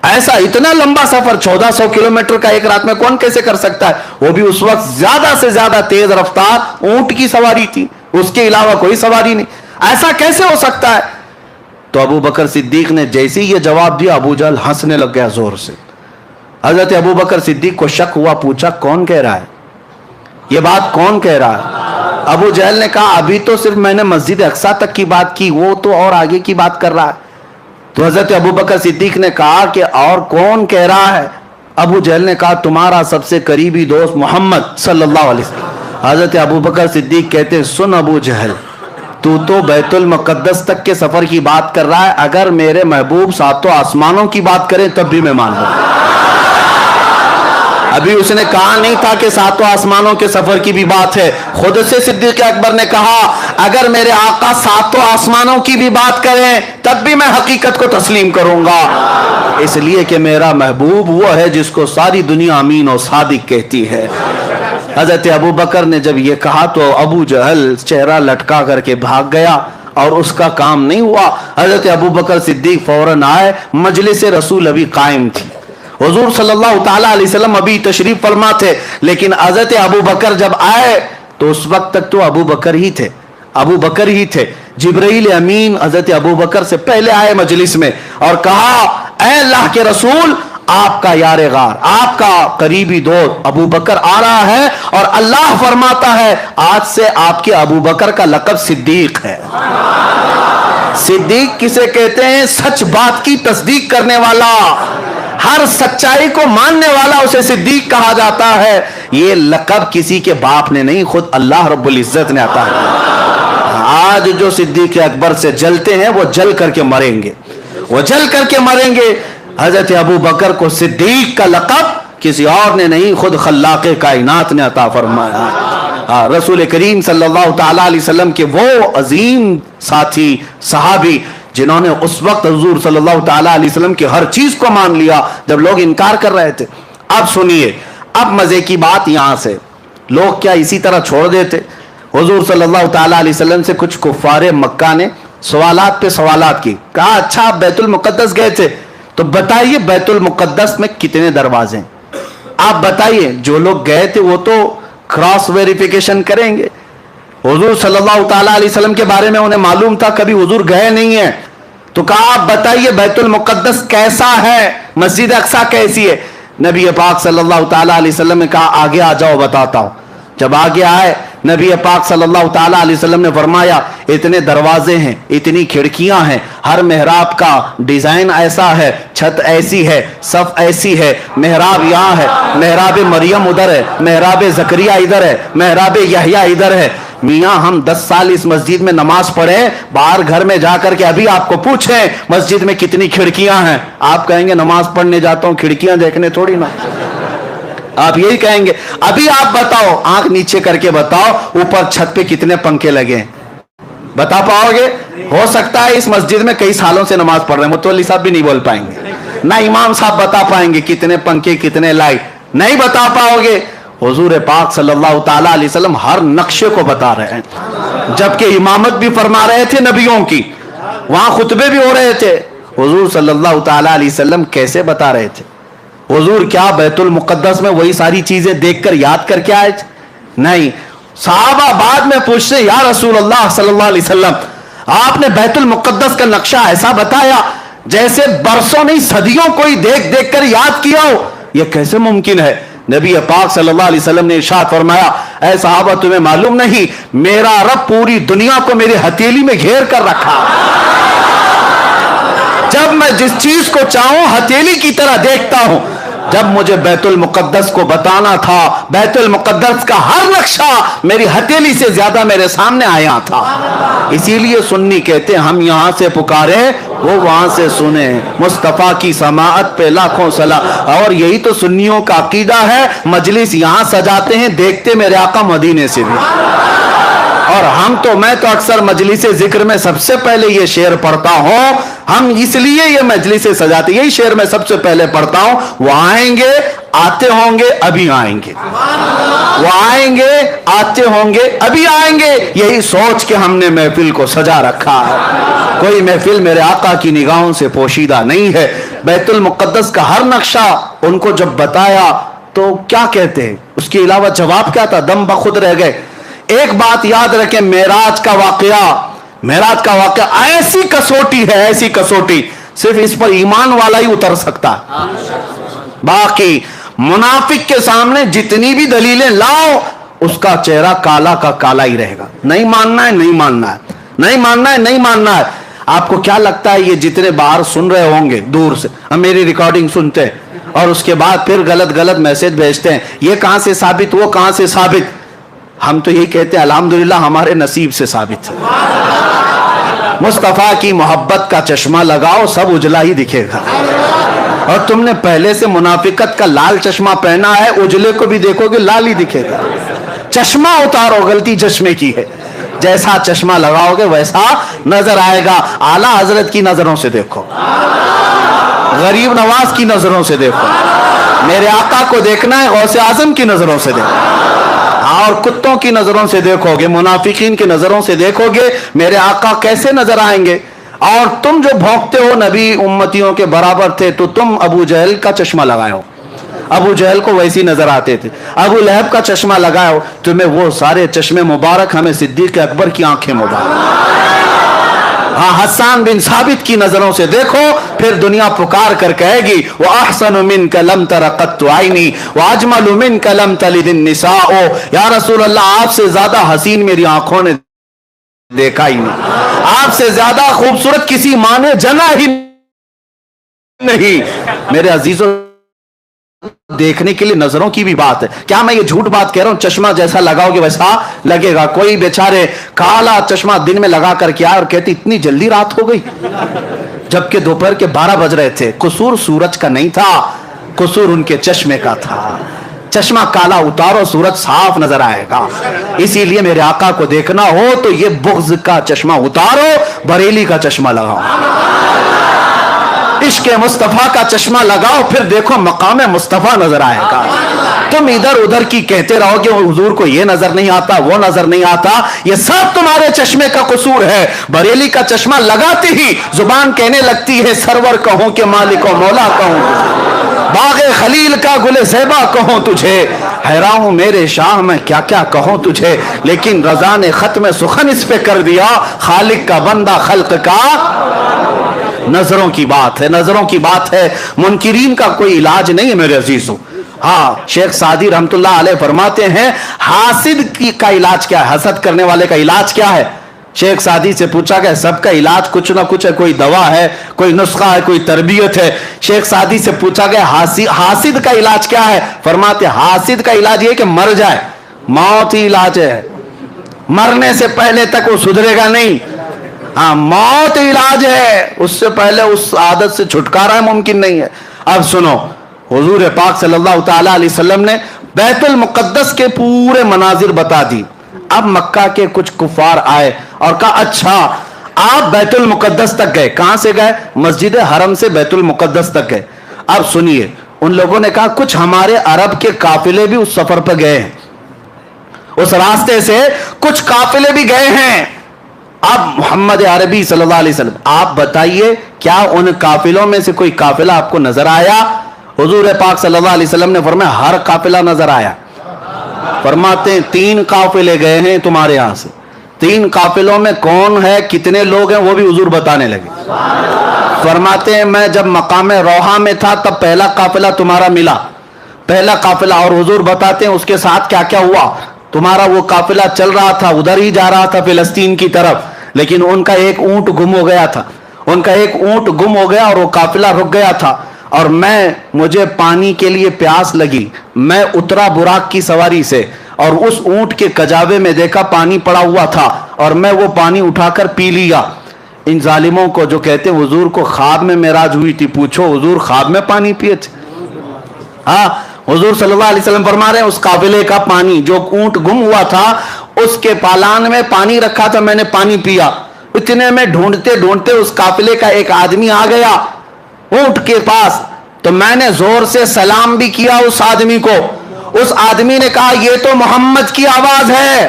S2: ایسا اتنا لمبا سفر 1400 کلومیٹر کا ایک رات میں کون کیسے کر سکتا ہے؟ وہ بھی اس وقت زیادہ سے زیادہ تیز رفتار اونٹ کی سواری تھی، اس کے علاوہ کوئی سواری نہیں. ایسا کیسے ہو سکتا ہے؟ تو ابو بکر صدیق نے جیسے ہی یہ جواب دیا ابو جہل ہنسنے لگ گیا زور سے. حضرت ابو بکر صدیق کو شک ہوا، پوچھا کون کہہ رہا ہے یہ بات، کون کہہ رہا ہے؟ ابو جہل نے کہا ابھی تو صرف میں نے مسجد اقصی تک کی بات کی، وہ تو اور آگے کی بات کر رہا ہے. تو حضرت ابو بکر صدیق نے کہا کہ اور کون کہہ رہا ہے؟ ابو جہل نے کہا تمہارا سب سے قریبی دوست محمد صلی اللہ علیہ وسلم. حضرت ابو بکر صدیق کہتے سن ابو جہل، تو بیت المقدس تک کے سفر کی بات کر رہا ہے، اگر میرے محبوب ساتوں آسمانوں کی بات کریں تب بھی میں مان لوں. ابھی اس نے کہا نہیں تھا کہ ساتوں آسمانوں کے سفر کی بھی بات ہے. خود سے صدیق اکبر نے کہا اگر میرے آقا ساتوں آسمانوں کی بھی بات کریں تب بھی میں حقیقت کو تسلیم کروں گا، اس لیے کہ میرا محبوب وہ ہے جس کو ساری دنیا امین اور صادق کہتی ہے. حضرت ابو بکر نے جب یہ کہا تو ابو جہل چہرہ لٹکا کر کے بھاگ گیا اور اس کا کام نہیں ہوا. حضرت ابو بکر صدیق فوراً آئے، مجلس رسول ابھی قائم تھی، حضور صلی اللہ تعالیٰ علیہ وسلم ابھی تشریف فرما تھے، لیکن حضرت ابو بکر جب آئے تو اس وقت تک تو ابو بکر ہی تھے. جبرائیل امین حضرت ابو بکر سے پہلے آئے مجلس میں اور کہا اے اللہ کے رسول، آپ کا یار غار، آپ کا قریبی دوست ابو بکر آ رہا ہے اور اللہ فرماتا ہے آج سے آپ کے ابو بکر کا لقب صدیق ہے. صدیق کسے کہتے ہیں؟ سچ بات کی تصدیق کرنے والا، ہر سچائی کو ماننے والا اسے صدیق کہا جاتا ہے. یہ لقب کسی کے باپ نے نہیں، خود اللہ رب العزت نے عطا کیا. آج جو صدیق اکبر سے جلتے ہیں وہ جل کر کے مریں گے، حضرت ابو بکر کو صدیق کا لقب کسی اور نے نہیں، خود خلاق کائنات نے عطا فرمایا. رسول کریم صلی اللہ تعالیٰ علیہ وسلم کے وہ عظیم ساتھی صحابی جنہوں نے اس وقت حضور صلی اللہ تعالیٰ علیہ وسلم کی ہر چیز کو مان لیا جب لوگ انکار کر رہے تھے. अब सुनिए, अब मजे की बात यहां से, लोग क्या इसी तरह छोड़ देते? हुजूर सल्लल्लाहु ताला अलैहि वसल्लम से कुछ कुफ्फारे मक्का ने सवालात पे सवालात की। कहा अच्छा आप बैतुल मुकद्दस गए थे, तो बताइए बैतुल मुकद्दस में कितने दरवाजे हैं? आप बताइए। जो लोग गए थे वो तो क्रॉस वेरिफिकेशन करेंगे। हुजूर सल्लल्लाहु ताला अलैहि वसल्लम के बारे में उन्हें मालूम था, कभी हुजूर गए नहीं है, तो कहा आप बताइए बैतुल मुकद्दस कैसा है, मस्जिद अक्सा कैसी है? नबी पाक सल्लल्लाहु ताला अलैहि वसल्लम ने कहा आगे आ जाओ बताता हूं। जब आगे आए, नबी पाक सल्लल्लाहु ताला अलैहि वसल्लम ने फरमाया इतने दरवाजे हैं, इतनी खिड़कियां हैं, हर मेहराब का डिजाइन ऐसा है, छत ऐसी है, सफ ऐसी है, मेहराब यहाँ है, मेहराब मरियम उधर है, मेहराब जकरिया इधर है, मेहराब यहया इधर है। मियाँ हम 10 साल इस मस्जिद में नमाज पढ़े, बाहर घर में जाकर के अभी आपको पूछें मस्जिद में कितनी खिड़कियां हैं, आप कहेंगे नमाज पढ़ने जाता हूं, खिड़कियां देखने थोड़ी ना, आप यही कहेंगे। अभी आप बताओ, आंख नीचे करके बताओ, ऊपर छत पे कितने पंखे लगे हैं? बता पाओगे? हो सकता है इस मस्जिद में कई सालों से नमाज पढ़ रहे हैं, मुतवल्ली साहब भी नहीं बोल पाएंगे, ना इमाम साहब बता पाएंगे कितने पंखे कितने लाइट, नहीं बता पाओगे। हुजूर पाक सल्लल्लाहु ताला अलैहि वसल्लम हर नक्शे को बता रहे हैं, जबकि इमामत भी फरमा रहे थे नबियों की, वहां खुतबे भी हो रहे थे। हुजूर सल्लल्लाहु ताला अलैहि वसल्लम कैसे बता रहे थे? हुजूर क्या बैतुल मुकद्दस में वही सारी चीजें देखकर याद करके आए थे? नहीं। सहाबा बाद में पूछते या रसूल अल्लाह सल्लल्लाहु अलैहि वसल्लम, आपने बैतुल मुकद्दस का नक्शा ऐसा बताया जैसे बरसों नहीं सदियों कोई देख देख कर याद किया हो, यह कैसे मुमकिन है? नबी पाक सल्लल्लाहु अलैहि वसल्लम ने इरशाद फरमाया, ऐ सहाबा तुम्हें मालूम नहीं, मेरा रब पूरी दुनिया को मेरी हथेली में घेर कर रखा, जब मैं जिस चीज को चाहूं हथेली की तरह देखता हूं। जब मुझे बैतुल मुकद्दस को बताना था, बैतुल मुकद्दस का हर नक्शा मेरी हथेली से ज्यादा मेरे सामने आया था। इसीलिए सुन्नी कहते हैं हम यहां से पुकारे वो वहां से सुने, मुस्तफा की समाअत पे लाखों सलाम। और यही तो सुन्नियों का अकीदा है, मजलिस यहां सजाते हैं देखते मेरे आका मदीने से भी। और मैं तो अक्सर मजलिस जिक्र में सबसे पहले ये शेर पढ़ता हूं, हम इसलिए ये मजलिस सजाते, यही शेर मैं सबसे पहले पढ़ता हूं, वो आएंगे आते होंगे अभी आएंगे, वो आएंगे आते होंगे अभी आएंगे, यही सोच के हमने महफिल को सजा रखा है। कोई महफिल मेरे आका की निगाहों से पोशीदा नहीं है। बैतुल मुकद्दस का हर नक्शा उनको जब बताया तो क्या कहते हैं, उसके अलावा जवाब क्या था? दम बखुद रह गए। एक बात याद रखें, मेराज का वाकया ऐसी कसौटी है, ऐसी कसौटी सिर्फ इस पर ईमान वाला ही उतर सकता है। बाकी मुनाफिक के सामने जितनी भी दलीलें लाओ, उसका चेहरा काला का काला ही रहेगा। नहीं मानना है, नहीं मानना है, नहीं मानना है, नहीं मानना है। आपको क्या लगता है ये जितने बाहर सुन रहे होंगे दूर से, हम मेरी रिकॉर्डिंग सुनते हैं और उसके बाद फिर गलत गलत मैसेज भेजते हैं, ये कहां से साबित, वो कहां से साबित? हम तो यही कहते हैं अल्हम्दुलिल्लाह हमारे नसीब से साबित है। मुस्तफा की मोहब्बत का चश्मा लगाओ, सब उजला ही दिखेगा। और तुमने पहले से मुनाफिकत का लाल चश्मा पहना है, उजले को भी देखोगे लाल ही दिखेगा। चश्मा उतारो, गलती चश्मे की है, जैसा चश्मा लगाओगे वैसा नजर आएगा। आला हजरत की नजरों से देखो, गरीब नवाज की नजरों से देखो, मेरे आका को देखना है गौसे आजम की नजरों से देखो, और कुत्तों की नजरों से देखोगे, मुनाफिकीन की नजरों से देखोगे, मेरे आका कैसे नजर आएंगे। और तुम जो भौंकते हो नबी उम्मतियों के बराबर थे, तो तुम अबू जहल का चश्मा लगाए हो, अबू जहल को वैसी नजर आते थे। अबू लहब का चश्मा लगाए हो, तुम्हें वो सारे चश्मे मुबारक, हमें सिद्दीक अकबर की आंखें मुबारक। हाँ, हसन बिन साबित की नजरों से देखो, फिर दुनिया पुकार कर कहेगी वो अहसन मिन कलम तरक़त आईनी व अजमल मिन कलम तलिदिन निसाओ, या रसूल अल्लाह आपसे ज्यादा हसीन मेरी आंखों ने देखा ही नहीं, आपसे ज्यादा खूबसूरत किसी माँ ने जना ही नहीं। मेरे अजीजों, देखने के लिए नजरों की भी बात है। क्या मैं ये झूठ बात कह रहा हूं? चश्मा जैसा लगाओगे वैसा लगेगा। कोई बेचारे काला चश्मा दिन में लगा करके आए और कहते इतनी जल्दी रात हो गई, जबकि दोपहर के 12 बज रहे थे। कसूर सूरज का नहीं था, कसूर उनके चश्मे का था। चश्मा काला उतारो, सूरज साफ नजर आएगा। इसीलिए मेरे आका को देखना हो तो ये बुग़्ज़ का चश्मा उतारो, बरेली का चश्मा लगाओ। इश्क मुस्तफ़ा का चश्मा लगाओ, फिर देखो मकाम मुस्तफ़ा नजर आएगा। तुम इधर उधर की कहते रहोगे हुजूर को ये नजर नहीं आता, वो नजर नहीं आता, ये सब तुम्हारे चश्मे का कसूर है। बरेली का चश्मा लगाते ही जुबान कहने लगती है सरवर कहूं कि मालिक व मौला कहूं, बागे खलील का गुले ज़ेबा कहूं तुझे, हैरान हूं मेरे शाह में क्या क्या कहूं तुझे। लेकिन रजा ने खत्म सुखन इस पे कर दिया, खालिक का बंदा खल्क का। नजरों की बात है, नजरों की बात है, मुनकिरीन का कोई इलाज नहीं है मेरे अजीजों। हाँ, शेख सादी रहमतुल्लाह अलैह फरमाते हैं हासिद का इलाज क्या है, हसद करने वाले का इलाज क्या है। शेख सादी से पूछा गया, सबका इलाज कुछ ना कुछ है, कोई दवा है, कोई नुस्खा है, कोई तरबियत है। शेख सादी से पूछा गया हासिद का इलाज क्या है, फरमाते हासिद का इलाज ये कि मर जाए, मौत ही इलाज है, मरने से पहले तक वो सुधरेगा नहीं। हाँ, मौत इलाज है, उससे पहले उस आदत से छुटकारा मुमकिन नहीं है। अब सुनो, हुजूर पाक सल्लल्लाहु ताला अलैहि वसल्लम ने बैतुल मुक़द्दस के पूरे मनाजिर बता दी। अब मक्का के कुछ कुफार आए और कहा अच्छा आप बैतुल मुक़द्दस तक गए, कहां से गए, मस्जिद हरम से बैतुल मुक़द्दस तक गए। अब सुनिए, उन लोगों ने कहा कुछ हमारे अरब के काफिले भी उस सफर पर गए हैं, उस रास्ते से कुछ काफिले भी गए हैं। अब मोहम्मद अरबी सल्लल्लाहु अलैहि वसल्लम आप बताइए क्या उन काफिलों में से कोई काफिला आपको नजर आया। हुजूर पाक सल्लल्लाहु अलैहि वसल्लम ने फरमाया हर काफिला नजर आया। फरमाते हैं 3 काफिले गए हैं तुम्हारे यहां से, 3 काफिलों में कौन है, कितने लोग हैं, वो भी हुजूर बताने लगे। फरमाते हैं मैं जब मकाम रोहा में था तब पहला काफिला तुम्हारा मिला, पहला काफिला, और हुजूर बताते हैं उसके साथ क्या क्या हुआ। तुम्हारा वो काफिला चल रहा था, उधर ही जा रहा था फिलिस्तीन की तरफ, लेकिन उनका एक ऊंट गुम हो गया था, उनका एक ऊंट गुम हो गया और वो काफिला रुक गया था। और मुझे पानी के लिए प्यास लगी, मैं उतरा बुराक की सवारी से और उस ऊंट के कजाबे में देखा पानी पड़ा हुआ था और मैं वो पानी उठाकर पी लिया। इन जालिमों को जो कहते हैं हुजूर को ख्वाब में मेराज हुई थी, पूछो हुजूर ख्वाब में पानी पिए थे। हाँ, हुजूर सल्लल्लाहु अलैहि वसल्लम फरमा रहे हैं उस काफिले का पानी, जो ऊंट गुम हुआ था उसके पालान में पानी रखा था, मैंने पानी पिया। इतने में ढूंढते ढूंढते उस काफिले का एक आदमी आ गया ऊंट के पास, तो मैंने जोर से सलाम भी किया उस आदमी को। उस आदमी ने कहा ये तो मोहम्मद की आवाज है।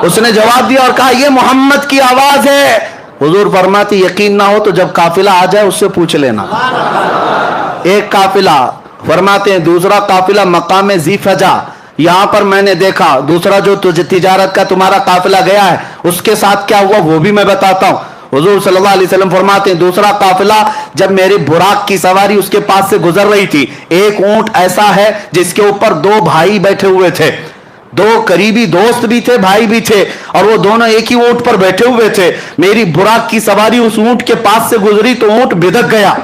S2: उसने जवाब दिया और कहा ये मोहम्मद की आवाज है। हुजूर फरमाते यकीन ना हो तो जब काफिला आ जाए उससे पूछ लेना। एक काफिला, फरमाते हैं दूसरा काफिला मकाम ज़ीफजा, यहां पर मैंने देखा। दूसरा जो तुझे तिजारत का तुम्हारा काफिला गया है उसके साथ क्या हुआ वो भी मैं बताता हूं। हुजूर सल्लल्लाहु अलैहि वसल्लम फरमाते हैं दूसरा काफिला जब मेरी बुराक की सवारी उसके पास से गुजर रही थी, एक ऊंट ऐसा है जिसके ऊपर 2 भाई बैठे हुए थे, 2 करीबी दोस्त भी थे, भाई भी थे, और वो दोनों एक ही ऊंट पर बैठे हुए थे। मेरी बुराक की सवारी उस ऊंट के पास से गुजरी तो ऊंट बिदक गया।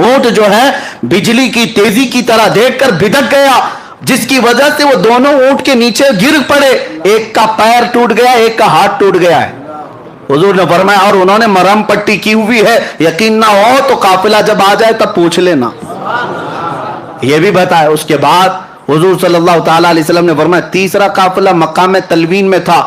S2: ऊंट जो है बिजली की तेजी की तरह देखकर बिदक गया, जिसकी वजह से वो दोनों ऊंट के नीचे गिर पड़े। एक का पैर टूट गया, एक का हाथ टूट गया है। हुजूर ने फरमाया और उन्होंने मरहम पट्टी की हुई है, यकीन ना हो तो काफिला जब आ जाए तब पूछ लेना। ये भी बताया। उसके बाद हुजूर सल्लल्लाहु ताला अलैहि वसल्लम ने फरमाया तीसरा काफिला मक्का में तलवीन में था।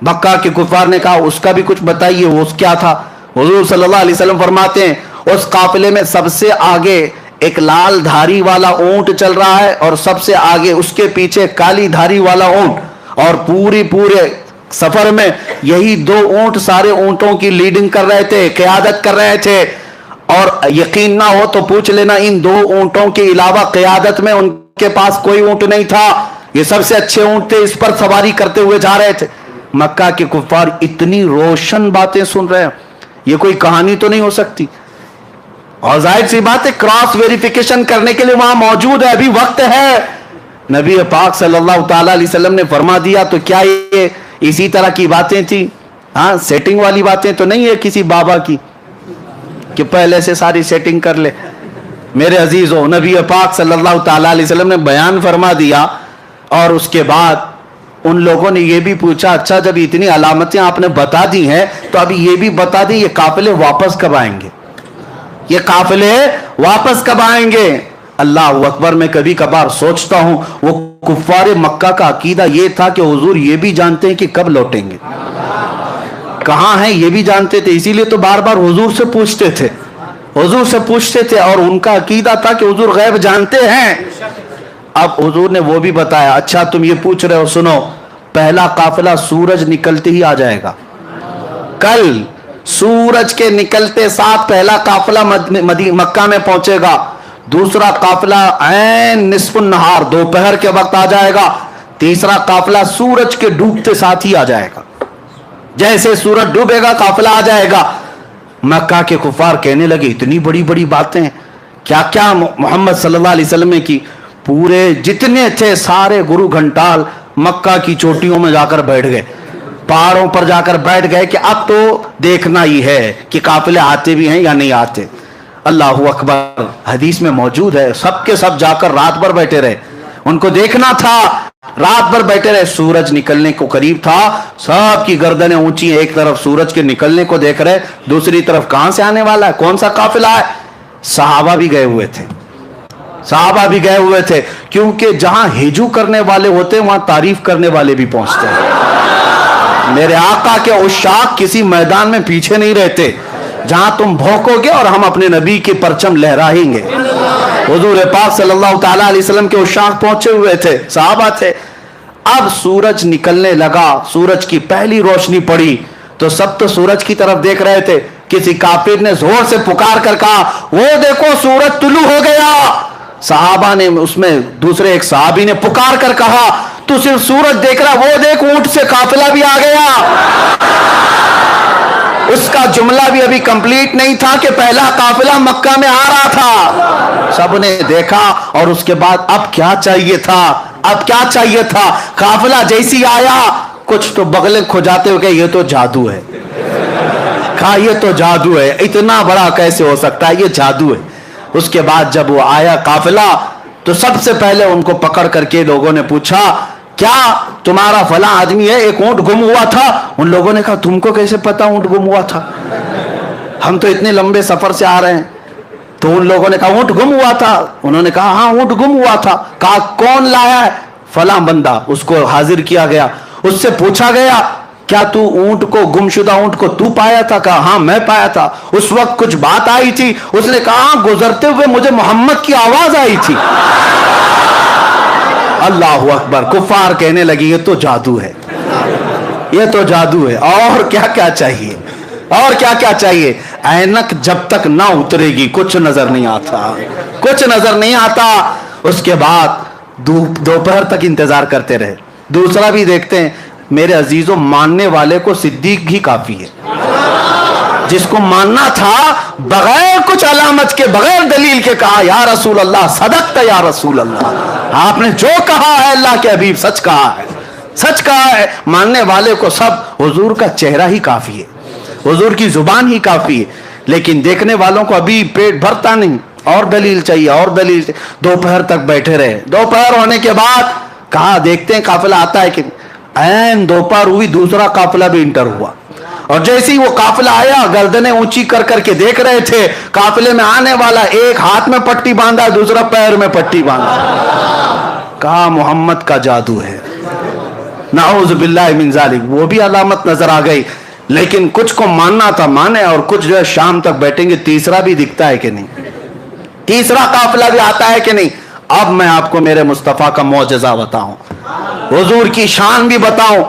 S2: मक्का के कुफार ने कहा उसका भी कुछ बताइए, वो क्या था। हुजूर सल्लल्लाहु अलैहि वसल्लम फरमाते हैं उस काफिले में सबसे आगे एक लाल धारी वाला ऊंट चल रहा है और सबसे आगे उसके पीछे काली धारी वाला ऊंट, और पूरे सफर में यही 2 ऊंट सारे ऊंटों की लीडिंग कर रहे थे, क़यादत कर रहे थे। और यकीन ना हो तो पूछ लेना इन 2 ऊंटों के अलावा क़यादत में उनके पास कोई ऊंट नहीं था, ये सबसे अच्छे ऊंट थे, इस पर सवारी करते हुए जा रहे थे। मक्का के कुफार इतनी रोशन बातें सुन रहे हैं, ये कोई कहानी तो नहीं हो सकती। और जाहिर सी बात है क्रॉस वेरिफिकेशन करने के लिए वहां मौजूद है, अभी वक्त है। नबी पाक सल्लल्लाहु ताला अलैहि वसल्लम ने फरमा दिया तो क्या ये इसी तरह की बातें थी? हाँ, सेटिंग वाली बातें तो नहीं है किसी बाबा की कि पहले से सारी सेटिंग कर ले। मेरे अजीजों, नबी पाक सल्लल्लाहु ताला अलैहि वसल्लम ने बयान फरमा दिया और उसके बाद उन लोगों ने ये भी पूछा अच्छा जब इतनी अलामतें आपने बता दी हैं तो अभी ये भी बता दी ये काफिले वापस कब आएंगे, ये काफिले वापस कब आएंगे। अल्लाह अकबर, मैं कभी कभार सोचता हूं वो कुफ्फारे मक्का का अकीदा ये था कि हुजूर ये भी जानते हैं कि कब लौटेंगे, कहाँ हैं ये भी जानते थे, इसीलिए तो बार बार हुजूर से पूछते थे, हुजूर से पूछते थे, और उनका अकीदा था कि हुजूर गैब जानते हैं। अब हुजूर ने वो भी बताया, अच्छा तुम ये पूछ रहे हो, सुनो, पहला काफिला सूरज निकलते ही आ जाएगा। कल सूरज के निकलते साथ पहला काफिला मक्का में पहुंचेगा, दूसरा काफिला ऐन निस्फुन नहार दोपहर के वक्त आ जाएगा, तीसरा काफिला सूरज के डूबते साथ ही आ जाएगा। जैसे सूरज डूबेगा काफिला आ जाएगा। मक्का के कुफार कहने लगे, इतनी बड़ी बड़ी बातें, क्या क्या मोहम्मद सल्लल्लाहु अलैहि वसल्लम ने की। पूरे जितने थे सारे गुरु घंटाल मक्का की चोटियों में जाकर बैठ गए, पहाड़ों पर जाकर बैठ गए कि अब तो देखना ही है कि काफिले आते भी हैं या नहीं आते। अल्लाहु अकबर, हदीस में मौजूद है, सबके सब जाकर रात भर बैठे रहे, उनको देखना था, रात भर बैठे रहे। सूरज निकलने को करीब था, सबकी गर्दनें ऊंची, एक तरफ सूरज के निकलने को देख रहे, दूसरी तरफ कहां से आने वाला है, कौन सा काफिला है। सहाबा भी गए हुए थे, सहाबा भी गए हुए थे, क्योंकि जहां हिजू करने वाले होते वहां तारीफ करने वाले भी पहुंचते हैं। मेरे आका के उशाक किसी मैदान में पीछे नहीं रहते, जहां तुम भौंकोगे और हम अपने नबी के परचम लहराएंगे। हुजूर पाक सल्लल्लाहु ताला अलैहि वसल्लम के उशाक पहुंचे हुए थे, सहाबा थे। अब सूरज निकलने लगा, सूरज की पहली रोशनी पड़ी तो सब तो सूरज की तरफ देख रहे थे। किसी काफिर ने जोर से पुकार कर कहा, वो देखो सूरज तुलू हो गया। सहाबा ने, उसमें दूसरे एक सहाबी ने पुकार कर कहा, तू सिर्फ सूरज देख रहा, वो देख ऊंट से काफिला भी आ गया। उसका जुमला भी अभी कंप्लीट नहीं था कि पहला काफिला मक्का में आ रहा था। सबने देखा और उसके बाद अब क्या चाहिए था, अब क्या चाहिए था। काफिला जैसी आया, कुछ तो बगले खुजाते हुए, ये तो जादू है, कहा ये तो जादू है, इतना बड़ा कैसे हो सकता है, ये जादू है। उसके बाद जब वो आया काफिला तो सबसे पहले उनको पकड़ करके लोगों ने पूछा, क्या तुम्हारा फला आदमी है, एक ऊंट गुम हुआ था। उन लोगों ने कहा, तुमको कैसे पता ऊंट गुम हुआ था, हम तो इतने लंबे सफर से आ रहे हैं। तो उन लोगों ने कहा, ऊंट गुम हुआ था। उन्होंने कहा, हाँ ऊंट गुम हुआ था। कहा, कौन लाया है? फला बंदा। उसको हाजिर किया गया, उससे पूछा गया, क्या तू ऊंट को, गुमशुदा ऊंट को तू पाया था? कहा, हाँ मैं पाया था। उस वक्त कुछ बात आई थी? उसने कहा, गुजरते हुए मुझे मोहम्मद की आवाज आई थी। अल्लाहु अकबर। कुफार कहने लगी, ये तो जादू है, ये तो जादू है, और क्या क्या चाहिए, और क्या क्या चाहिए। ऐनक जब तक ना उतरेगी कुछ नजर नहीं आता, कुछ नजर नहीं आता। उसके बाद दोपहर तक इंतजार करते रहे। दूसरा भी देखते हैं, मेरे अजीजों, मानने वाले को सिद्दीक ही काफी है। जिसको मानना था, बगैर कुछ अलामत के, बगैर दलील के कहा, या रसूल अल्लाह सदक़त, या रसूल अल्लाह, आपने जो कहा है अल्लाह के हबीब सच कहा है, सच कहा है। मानने वाले को सब हुजूर का चेहरा ही काफी है, हुजूर की जुबान ही काफी है। लेकिन देखने वालों को अभी पेट भरता नहीं, और दलील चाहिए, और दलील चाहिए। दोपहर तक बैठे रहे। दोपहर होने के बाद कहा, देखते हैं काफिला आता है कि। ऐन दोपहर हुई, दूसरा काफिला भी इंटर हुआ, और जैसे ही वो काफिला आया, गर्दनें ऊंची कर करके देख रहे थे काफिले में आने वाला। एक हाथ में पट्टी बांधा, दूसरा पैर में पट्टी बांधा। कहा, मोहम्मद का जादू है, नाऊज़ बिल्लाहि मिन ज़ालिक। वो भी अलामत नजर आ गई। लेकिन कुछ को मानना था माने, और कुछ जो है शाम तक बैठेंगे। तीसरा भी दिखता है कि नहीं, तीसरा काफिला भी आता है कि नहीं। अब मैं आपको मेरे मुस्तफा का मौजज़ा बताऊं, हुजूर की शान भी बताऊं।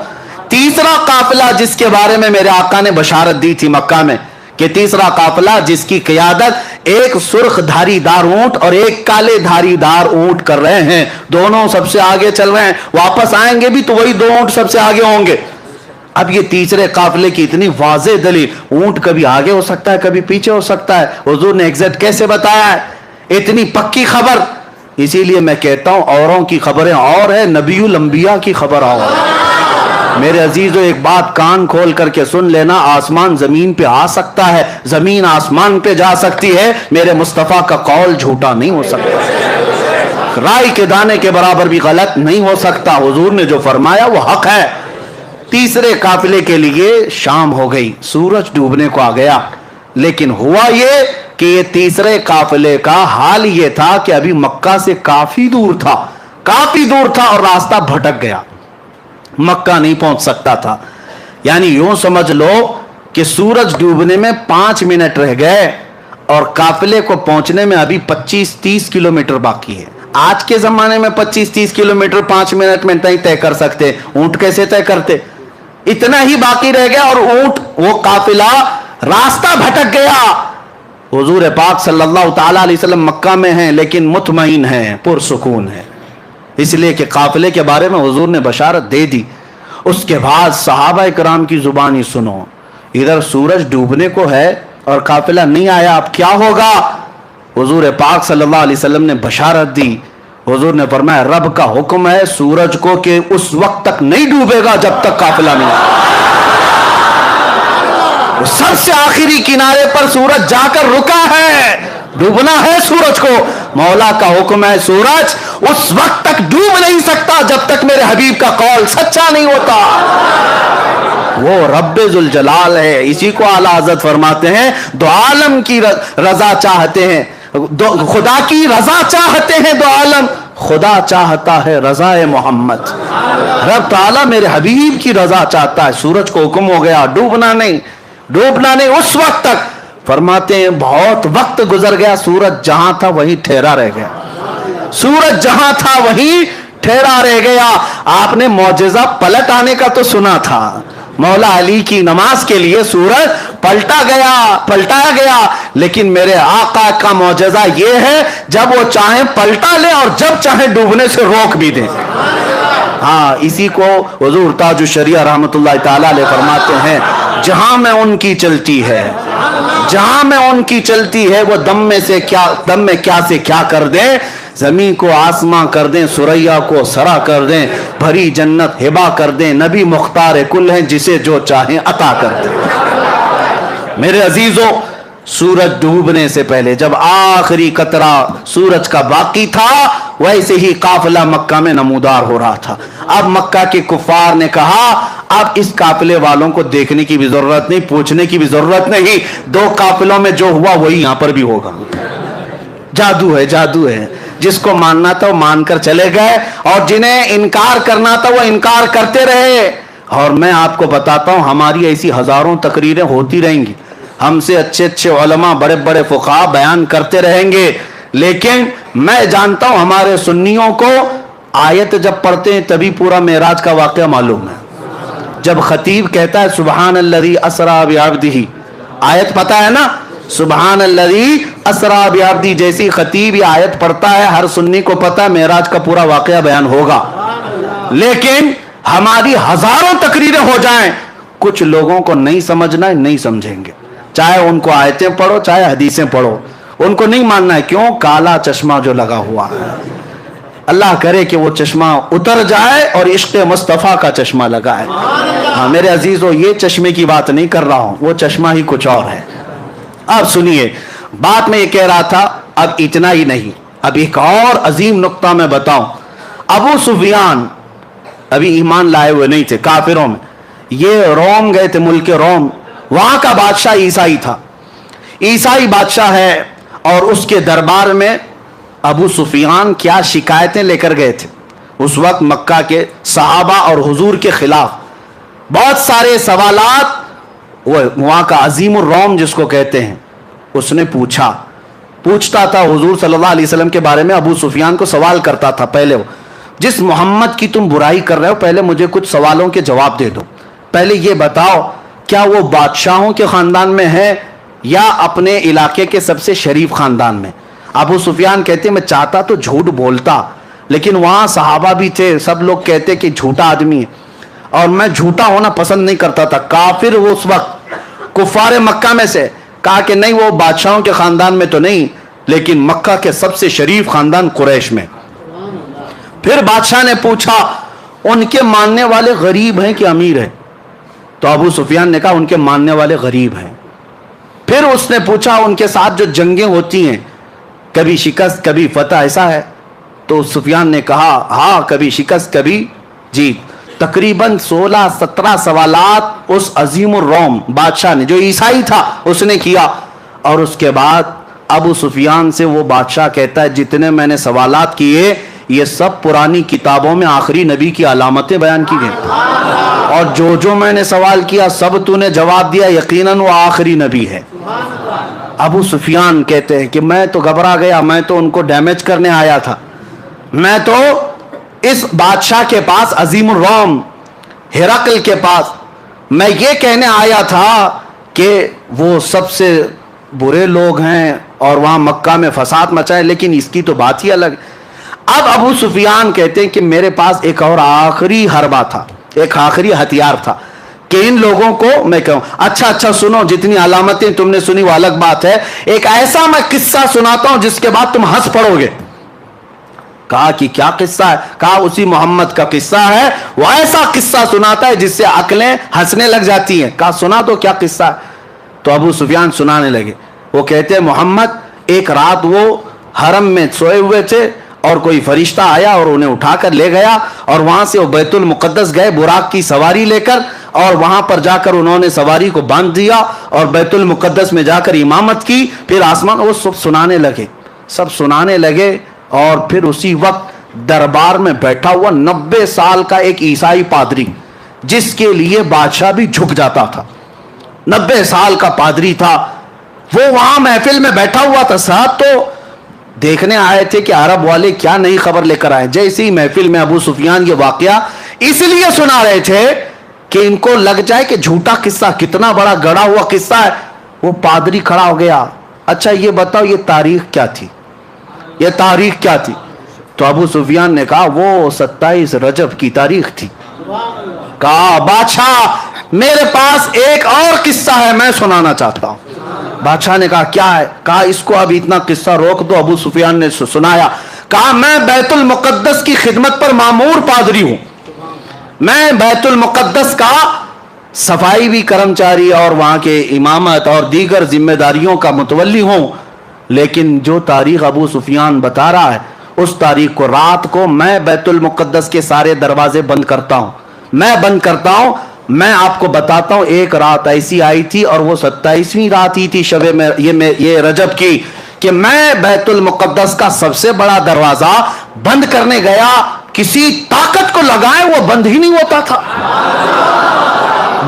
S2: तीसरा काफिला जिसके बारे में मेरे आका ने बशारत दी थी मक्का में, कि तीसरा काफिला जिसकी क़ियादत एक सुर्ख धारीदार ऊंट और एक काले धारीदार ऊंट कर रहे हैं। दोनों सबसे आगे चल रहे हैं, वापस आएंगे भी तो वही दो ऊंट सबसे आगे होंगे। अब ये तीसरे काफिले की इतनी वाज़े दलील, ऊंट कभी आगे हो सकता है, कभी पीछे हो सकता है। हुजूर ने एग्जैक्ट कैसे बताया है, इतनी पक्की खबर। इसीलिए मैं कहता हूं, औरों की खबरें और है, नबीउल अंबिया की खबर और। मेरे अजीजों, एक बात कान खोल करके सुन लेना, आसमान जमीन पे आ सकता है, जमीन आसमान पे जा सकती है, मेरे मुस्तफा का कौल झूठा नहीं हो सकता, राई के दाने के बराबर भी गलत नहीं हो सकता। हुजूर ने जो फरमाया वो हक है। तीसरे काफिले के लिए शाम हो गई, सूरज डूबने को आ गया। लेकिन हुआ ये कि ये तीसरे काफिले का हाल ये था कि अभी मक्का से काफी दूर था, काफी दूर था, और रास्ता भटक गया, मक्का नहीं पहुंच सकता था। यानी यूं समझ लो کہ سورج ڈوبنے میں 5 منٹ رہ گئے اور قافلے کو پہنچنے میں ابھی 25-30 کلومیٹر باقی ہے. آج کے زمانے میں 25-30 کلومیٹر 5 منٹ میں نہیں طے کر سکتے. اونٹ کیسے طے کرتے؟ اتنا ہی باقی رہ گیا اور اونٹ وہ قافلہ راستہ بھٹک گیا. حضور پاک صلی اللہ تعالی علیہ وسلم مکہ میں ہیں لیکن مطمئن ہیں، پرسکون ہیں، اس لیے کہ قافلے کے بارے میں حضور نے بشارت دے دی. اس کے بعد صحابہ کرام کی زبانی سنو، ادھر سورج ڈوبنے کو ہے اور قافلہ نہیں آیا، اب کیا ہوگا؟ حضور پاک صلی اللہ علیہ وسلم نے بشارت دی. حضور نے فرمایا رب کا حکم ہے سورج کو کہ اس وقت تک نہیں ڈوبے گا جب تک قافلہ نہیں آئے. سب سے آخری کنارے پر سورج جا کر رکا ہے، ڈوبنا ہے سورج کو. مولا کا حکم ہے سورج اس وقت تک ڈوب نہیں سکتا جب تک میرے حبیب کا قول سچا نہیں ہوتا. وہ رب ذوالجلال ہے، اسی کو اعلیٰ حضرت فرماتے ہیں دو عالم کی رضا چاہتے ہیں، خدا کی رضا چاہتے ہیں دو عالم، خدا چاہتا ہے رضا محمد. رب تعالیٰ میرے حبیب کی رضا چاہتا ہے. سورج کو حکم ہو گیا ڈوبنا نہیں، ڈوبنا نہیں اس وقت تک. فرماتے ہیں بہت وقت گزر گیا، سورج جہاں تھا وہیں ٹھہرا رہ گیا. سورج جہاں تھا وہیں ٹھہرا رہ گیا. آپ نے معجزہ پلٹ آنے کا تو سنا تھا، مولا علی کی نماز کے لیے سورج پلٹایا گیا، لیکن میرے آقا کا معجزہ یہ ہے جب وہ چاہیں پلٹا لے اور جب چاہیں ڈوبنے سے روک بھی دیں. ہاں اسی کو حضور تاج الشریعہ رحمت اللہ تعالی علیہ فرماتے ہیں جہاں میں ان کی چلتی ہے، جہاں میں ان کی چلتی ہے وہ دم میں کیا سے کیا کر دیں، زمین کو آسماں کر دیں، سریا کو سرا کر دیں، بھری جنت ہبا کر دیں، نبی مختار کل ہیں جسے جو چاہیں عطا کر دیں. میرے عزیزوں، سورج ڈوبنے سے پہلے جب آخری قطرہ سورج کا باقی تھا ویسے ہی قافلہ مکہ میں نمودار ہو رہا تھا. اب مکہ کے کفار نے کہا اب اس قافلے والوں کو دیکھنے کی بھی ضرورت نہیں، پوچھنے کی بھی ضرورت نہیں، 2 قافلوں میں جو ہوا وہی یہاں پر بھی ہوگا. جادو ہے، جادو ہے. جس کو ماننا تھا وہ مان کر چلے گئے اور جنہیں انکار کرنا تھا وہ انکار کرتے رہے. اور میں آپ کو بتاتا ہوں ہماری ایسی ہزاروں تقریریں ہوتی رہیں گی، ہم سے اچھے اچھے علماء بڑے بڑے فقہاء بیان کرتے رہیں گے، لیکن میں جانتا ہوں ہمارے سنیوں کو آیت جب پڑھتے ہیں تبھی پورا معراج کا واقعہ معلوم ہے. جب خطیب کہتا ہے سبحان الذی اسری بعبدہ، آیت پتہ ہے نا، سبحان الذی اسری بعبدہ، جیسی خطیب یہ آیت پڑھتا ہے ہر سنی کو پتہ ہے معراج کا پورا واقعہ بیان ہوگا. لیکن ہماری ہزاروں تقریریں ہو جائیں کچھ لوگوں کو نہیں سمجھنا ہے، نہیں سمجھیں گے، چاہے ان کو آیتیں پڑھو چاہے حدیثیں پڑھو، ان کو نہیں ماننا ہے. کیوں؟ کالا چشمہ جو لگا ہوا ہے. اللہ کرے کہ وہ چشمہ اتر جائے اور عشق مصطفیٰ کا چشمہ لگائے. ہاں میرے عزیزو، یہ چشمے کی بات نہیں کر رہا ہوں، وہ چشمہ ہی کچھ اور ہے. اب سنیے بات میں یہ کہہ رہا تھا، اب اتنا ہی نہیں، اب ایک اور عظیم نقطہ میں بتاؤں. ابو سفیان ابھی ایمان لائے ہوئے نہیں تھے، کافروں میں، یہ روم گئے تھے، ملک روم، وہاں کا بادشاہ عیسائی تھا، عیسائی بادشاہ ہے، اور اس کے دربار میں ابو سفیان کیا شکایتیں لے کر گئے تھے اس وقت مکہ کے صحابہ اور حضور کے خلاف. بہت سارے سوالات وہ وہاں کا عظیم الروم جس کو کہتے ہیں اس نے پوچھتا تھا حضور صلی اللہ علیہ وسلم کے بارے میں. ابو سفیان کو سوال کرتا تھا پہلے وہ جس محمد کی تم برائی کر رہے ہو پہلے مجھے کچھ سوالوں کے جواب دے دو، پہلے یہ بتاؤ کیا وہ بادشاہوں کے خاندان میں ہے یا اپنے علاقے کے سب سے شریف خاندان میں؟ ابو سفیان کہتے میں چاہتا تو جھوٹ بولتا، لیکن وہاں صحابہ بھی تھے، سب لوگ کہتے کہ جھوٹا آدمی ہے اور میں جھوٹا ہونا پسند نہیں کرتا تھا. کافر وہ اس وقت کفار مکہ میں سے کہا کہ نہیں وہ بادشاہوں کے خاندان میں تو نہیں لیکن مکہ کے سب سے شریف خاندان قریش میں. پھر بادشاہ نے پوچھا ان کے ماننے والے غریب ہیں کہ امیر ہیں؟ تو ابو سفیان نے کہا ان کے ماننے والے غریب ہیں. پھر اس نے پوچھا ان کے ساتھ جو جنگیں ہوتی ہیں کبھی شکست کبھی فتح ایسا ہے؟ تو سفیان نے کہا ہاں کبھی شکست کبھی جیت. تقریباً 16-17 سوالات اس عظیم الروم بادشاہ نے جو عیسائی تھا اس نے کیا. اور اس کے بعد ابو سفیان سے وہ بادشاہ کہتا ہے جتنے میں نے سوالات کیے یہ سب پرانی کتابوں میں آخری نبی کی علامتیں بیان کی گئی. اور جو میں نے سوال کیا سب تو نے جواب دیا, یقیناً وہ آخری نبی ہے. ابو سفیان کہتے ہیں کہ میں تو گھبرا گیا, میں تو ان کو ڈیمیج کرنے آیا تھا, میں تو اس بادشاہ کے پاس, عظیم الروم ہرقل کے پاس, میں یہ کہنے آیا تھا کہ وہ سب سے برے لوگ ہیں اور وہاں مکہ میں فساد مچائے, لیکن اس کی تو بات ہی الگ. اب ابو سفیان کہتے ہیں کہ میرے پاس ایک اور آخری حربہ تھا, ایک آخری ہتھیار تھا کہ ان لوگوں کو میں کہوں. اچھا سنو, جتنی علامتیں تم نے سنی وہ الگ بات ہے, ایک ایسا میں قصہ سناتا ہوں جس کے بعد تم ہنس پڑو گے. کہا کہ کیا قصہ ہے؟ کہا اسی محمد کا قصہ ہے, وہ ایسا قصہ سناتا ہے جس سے عقلیں ہنسنے لگ جاتی ہیں. کہا سنا تو کیا قصہ ہے؟ تو ابو سفیان سنانے لگے. وہ کہتے ہیں محمد ایک رات وہ حرم میں سوئے ہوئے تھے اور کوئی فرشتہ آیا اور انہیں اٹھا کر لے گیا, اور وہاں سے وہ بیت المقدس گئے براق کی سواری لے کر, اور وہاں پر جا کر انہوں نے سواری کو باندھ دیا اور بیت المقدس میں جا کر امامت کی. پھر آسمان وہ سب سنانے لگے اور پھر اسی وقت دربار میں بیٹھا ہوا 90 سال کا ایک عیسائی پادری, جس کے لیے بادشاہ بھی جھک جاتا تھا, 90 سال کا پادری تھا, وہ وہاں محفل میں بیٹھا ہوا تھا. صاحب تو دیکھنے آئے تھے کہ عرب والے کیا نئی خبر لے کر آئے. جیسے ہی محفل میں ابو سفیان یہ واقعہ اس لیے سنا رہے تھے کہ ان کو لگ جائے کہ جھوٹا قصہ, کتنا بڑا گڑا ہوا قصہ ہے. وہ پادری کھڑا ہو گیا, اچھا یہ بتاؤ یہ تاریخ کیا تھی, یہ تاریخ کیا تھی؟ تو ابو سفیان نے کہا وہ 27 رجب کی تاریخ تھی. کہا بادشاہ میرے پاس ایک اور قصہ ہے, میں سنانا چاہتا ہوں. بادشاہ نے کہا کیا ہے؟ کہا اس کو اب اتنا قصہ روک دو. ابو سفیان نے سنایا. کہا میں بیت المقدس کی خدمت پر مامور پادری ہوں, میں بیت المقدس کا صفائی بھی کرمچاری اور وہاں کے امامت اور دیگر ذمہ داریوں کا متولی ہوں. لیکن جو تاریخ ابو سفیان بتا رہا ہے اس تاریخ کو, رات کو میں بیت المقدس کے سارے دروازے بند کرتا ہوں, میں بند کرتا ہوں. میں آپ کو بتاتا ہوں ایک رات ایسی آئی تھی اور وہ 27ویں رات ہی تھی شب یہ رجب کی, کہ میں بیت المقدس کا سب سے بڑا دروازہ بند کرنے گیا, کسی طاقت کو لگائے وہ بند ہی نہیں ہوتا تھا,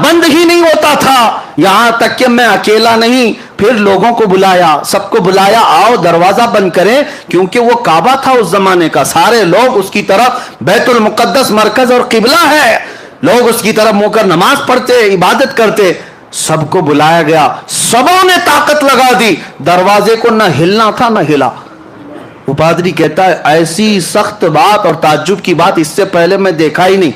S2: بند ہی نہیں ہوتا تھا. یہاں تک کہ میں اکیلا نہیں, پھر لوگوں کو بلایا, سب کو بلایا, آؤ دروازہ بند کریں, کیونکہ وہ کعبہ تھا اس زمانے کا, سارے لوگ اس کی طرف, بیت المقدس مرکز اور قبلہ ہے, لوگ اس کی طرف منہ کر نماز پڑھتے, عبادت کرتے. سب کو بلایا گیا, سبوں نے طاقت لگا دی, دروازے کو نہ ہلنا تھا نہ ہلا. وہ پادری کہتا ہے ایسی سخت بات اور تعجب کی بات اس سے پہلے میں دیکھا ہی نہیں.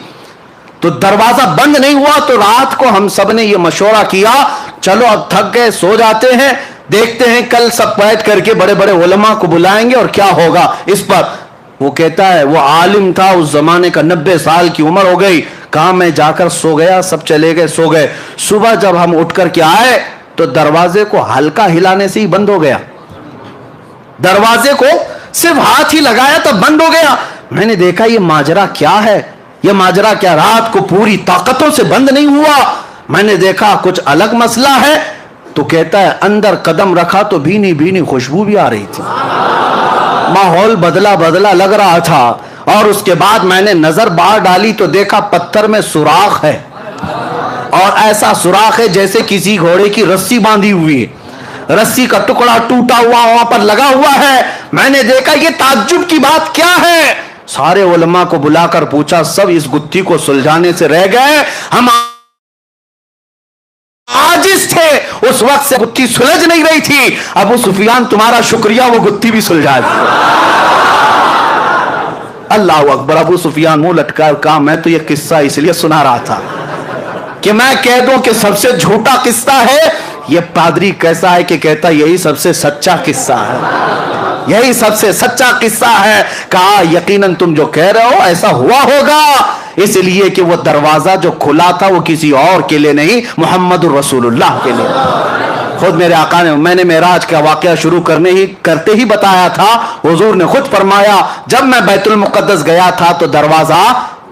S2: تو دروازہ بند نہیں ہوا. تو رات کو ہم سب نے یہ مشورہ کیا چلو اب تھک گئے سو جاتے ہیں, دیکھتے ہیں کل سب بیٹھ کر کے بڑے بڑے علماء کو بلائیں گے اور کیا ہوگا اس پر. وہ کہتا ہے وہ عالم تھا اس زمانے کا, 90 سال کی عمر ہو گئی. کہا میں جا کر سو گیا, سب چلے گئے سو گئے. صبح جب ہم اٹھ کر کے آئے تو دروازے کو ہلکا ہلانے سے ہی بند ہو گیا, دروازے کو صرف ہاتھ ہی لگایا تو بند ہو گیا. میں نے دیکھا یہ ماجرا کیا ہے, یہ ماجرا کیا, رات کو پوری طاقتوں سے بند نہیں ہوا. میں نے دیکھا کچھ الگ مسئلہ ہے. تو کہتا ہے اندر قدم رکھا تو بھینی بھینی خوشبو بھی آ رہی تھی, ماحول بدلا لگ رہا تھا. اور اس کے بعد میں نے نظر باہر ڈالی تو دیکھا پتھر میں سوراخ ہے, اور ایسا سوراخ ہے جیسے کسی گھوڑے کی رسی باندھی ہوئی ہے, رسی کا ٹکڑا ٹوٹا ہوا وہاں پر لگا ہوا ہے. میں نے دیکھا یہ تعجب کی بات کیا ہے. سارے علماء کو بلا کر پوچھا, سب اس گتھی کو سلجھانے سے رہ گئے, ہم عاجز تھے, اس وقت سے گتھی سلجھ نہیں رہی تھی. ابو سفیان تمہارا شکریہ وہ گتھی بھی سلجھا دی. اللہ اکبر. ابو سفیان منہ لٹکا کہا میں تو یہ قصہ اس لیے سنا رہا تھا کہ میں کہہ دوں کہ سب سے جھوٹا قصہ ہے. یہ پادری کیسا ہے کہ کہتا یہی سب سے سچا قصہ ہے, یہی سب سے سچا قصہ ہے. کہا یقیناً تم جو کہہ رہے ہو ایسا ہوا ہوگا, اس لیے کہ وہ دروازہ جو کھلا تھا وہ کسی اور کے لیے نہیں, محمد الرسول اللہ کے لیے. خود میرے آقا نے, میں نے معراج کا واقعہ شروع کرتے ہی بتایا تھا, حضور نے خود فرمایا جب میں بیت المقدس گیا تھا تو دروازہ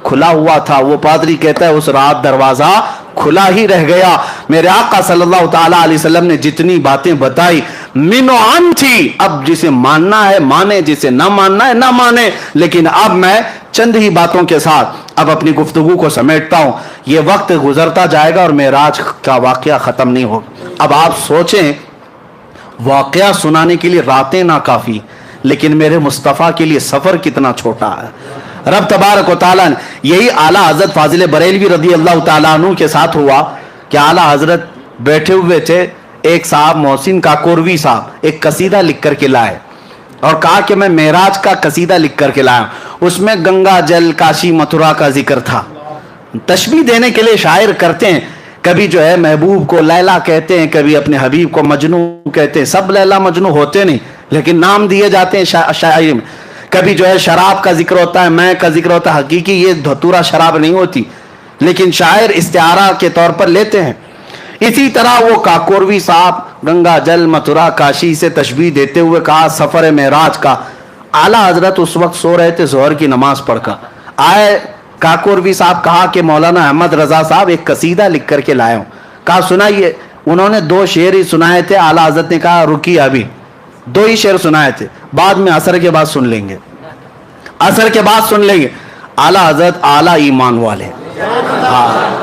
S2: کھلا ہوا تھا. وہ پادری کہتا ہے اس رات دروازہ کھلا ہی رہ گیا. میرے آقا صلی اللہ تعالی علیہ وسلم نے جتنی باتیں بتائی منو عن تھی. اب جسے ماننا ہے مانے, جسے نہ ماننا ہے نہ مانے, لیکن اب میں چند ہی باتوں کے ساتھ اب اپنی گفتگو کو سمیٹتا ہوں. یہ وقت گزرتا جائے گا اور معراج کا واقعہ ختم نہیں ہوگا. اب آپ سوچیں, واقعہ سنانے کے لیے راتیں ناکافی, لیکن میرے مصطفیٰ کے لیے سفر کتنا چھوٹا ہے. رب تبارک و تعالیٰ نے, یہی اعلیٰ حضرت فاضل بریلوی رضی اللہ تعالیٰ عنہ کے ساتھ ہوا کہ اعلیٰ حضرت بیٹھے ہوئے تھے, ایک صاحب محسن کاکوروی صاحب ایک قصیدہ لکھ کر کے لائے اور کہا کہ میں معراج کا قصیدہ لکھ کر کے لایا. اس میں گنگا جل کاشی متھرا کا ذکر تھا. تشبیہ دینے کے لیے شاعر کرتے ہیں, کبھی جو ہے محبوب کو لیلا کہتے ہیں, کبھی اپنے حبیب کو مجنو کہتے ہیں. سب لیلا مجنو ہوتے نہیں, لیکن نام دیے جاتے ہیں شاعری میں. کبھی جو ہے شراب کا ذکر ہوتا ہے, میں کا ذکر ہوتا ہے. حقیقی یہ دھتورا شراب نہیں ہوتی, لیکن شاعر استعارہ کے طور پر لیتے ہیں. اسی طرح وہ کاکوروی صاحب گنگا جل متھرا کاشی سے تشبیہ دیتے ہوئے کہا سفر معراج کا. اعلیٰ حضرت اس وقت سو رہے تھے ظہر کی نماز پڑھ کر. آئے کاکوروی صاحب, کہا کہ مولانا احمد رضا صاحب ایک قصیدہ لکھ کر کے لائے ہوں. کہا سنائیے. انہوں نے 2 شعر ہی سنائے تھے. اعلیٰ حضرت نے کہا رکیے, ابھی 2 ہی شعر سنائے تھے, بعد میں عصر کے بعد سن لیں گے, عصر کے بعد سن لیں گے. اعلیٰ حضرت اعلیٰ ایمان والے.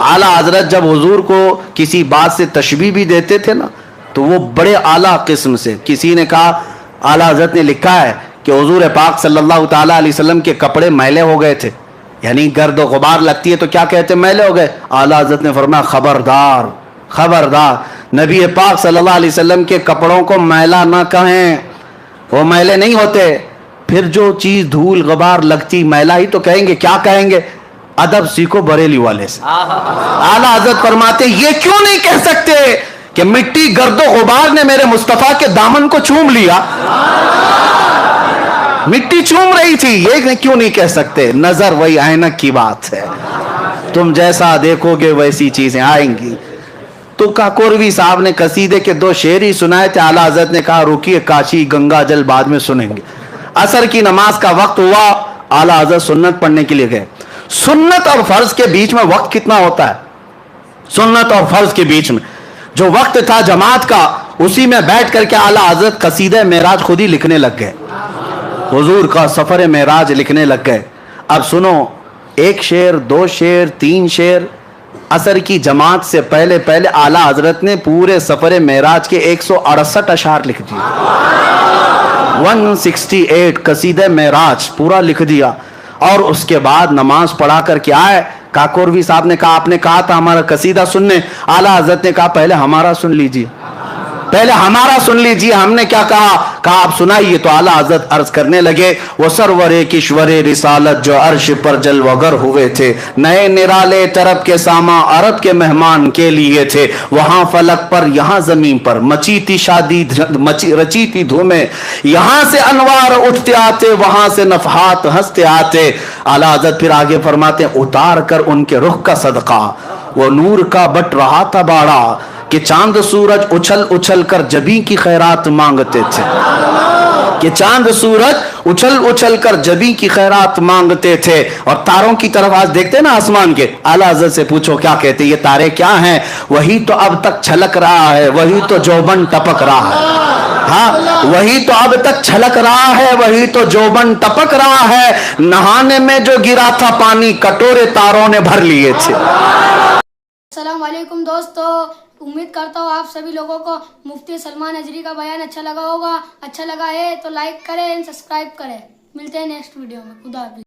S2: اعلیٰ حضرت جب حضور کو کسی بات سے تشبیہ بھی دیتے تھے نا, تو وہ بڑے اعلیٰ قسم سے. کسی نے کہا, اعلیٰ حضرت نے لکھا ہے کہ حضور پاک صلی اللہ تعالیٰ علیہ وسلم کے کپڑے میلے ہو گئے تھے, یعنی گرد و غبار لگتی ہے تو کیا کہتے ہیں, میلے ہو گئے. اعلیٰ حضرت نے فرمایا خبردار خبردار, نبی پاک صلی اللہ علیہ وسلم کے کپڑوں کو میلا نہ کہیں, وہ میلے نہیں ہوتے. پھر جو چیز دھول غبار لگتی میلا ہی تو کہیں گے, کیا کہیں گے؟ ادب سیکھو بریلی والے سے. اعلیٰ حضرت فرماتے یہ کیوں نہیں کہہ سکتے کہ مٹی گرد و غبار نے میرے مصطفیٰ کے دامن کو چوم لیا, مٹی چوم رہی تھی, یہ کیوں نہیں کہہ سکتے؟ نظر وہی عینک کی بات ہے, تم جیسا دیکھو گے ویسی چیزیں آئیں گی. تو کاکوروی صاحب نے قصیدے کے 2 شعر ہی سنائے تھے. اعلیٰ حضرت نے کہا رکیے, کاشی گنگا جل بعد میں سنیں گے. عصر کی نماز کا وقت ہوا, اعلیٰ حضرت سنت پڑھنے کے لیے گئے. سنت اور فرض کے بیچ میں وقت کتنا ہوتا ہے؟ سنت اور فرض کے بیچ میں جو وقت تھا جماعت کا, اسی میں بیٹھ کر کے اعلیٰ حضرت قصیدہ معراج خود ہی لکھنے لگ گئے, حضور کا سفر معراج لکھنے لگ گئے. اب سنو, 1 شعر 2 شعر 3 شعر. عصر کی جماعت سے پہلے اعلیٰ حضرت نے پورے سفر معراج کے 168 اشعار لکھ دیے. 168 قصیدہ معراج پورا لکھ دیا. اور اس کے بعد نماز پڑھا کر کے آئے. کاکوروی صاحب نے کہا آپ نے کہا تھا ہمارا قصیدہ سننے. اعلیٰ حضرت نے کہا پہلے ہمارا سن لیجیے, پہلے ہمارا سن لیجیے. ہم نے کیا کہا آپ سنائیے. تو اعلیٰ حضرت عرض کرنے لگے وہ سرور کشور رسالت جو عرش پر جلوگر ہوئے تھے, نئے نرالے طرب کے ساما عرب کے مہمان کے لیے تھے. وہاں فلک پر یہاں زمین پر مچی تھی شادی رچی تھی دھومیں, یہاں سے انوار اٹھتے آتے وہاں سے نفحات ہنستے آتے. اعلیٰ حضرت پھر آگے فرماتے ہیں اتار کر ان کے رخ کا صدقہ وہ نور کا بٹ رہا تھا باڑا, کہ چاند سورج اچھل اچھل کر جبیں کی خیرات مانگتے تھے, کہ چاند سورج اچھل اچھل کر جبیں کی خیرات مانگتے تھے. اور تاروں کی طرف آج دیکھتے ہیں نا آسمان کے, اعلیٰ حضرت سے پوچھو کیا کہتے ہیں, یہ تارے کیا ہیں؟ وہی تو اب تک چھلک رہا ہے, وہی تو جوبن ٹپک رہا ہے. ہاں وہی تو اب تک چھلک رہا ہے, وہی تو جوبن ٹپک رہا ہے. نہانے میں جو گرا تھا پانی کٹورے تاروں نے بھر لیے تھے.
S3: السلام علیکم دوستو, امید کرتا ہوں آپ سبھی لوگوں کو مفتی سلمان اجری کا بیان اچھا لگا ہوگا. اچھا لگا ہے تو لائک کریں, سبسکرائب کریں. ملتے ہیں نیکسٹ ویڈیو میں. خدا حافظ.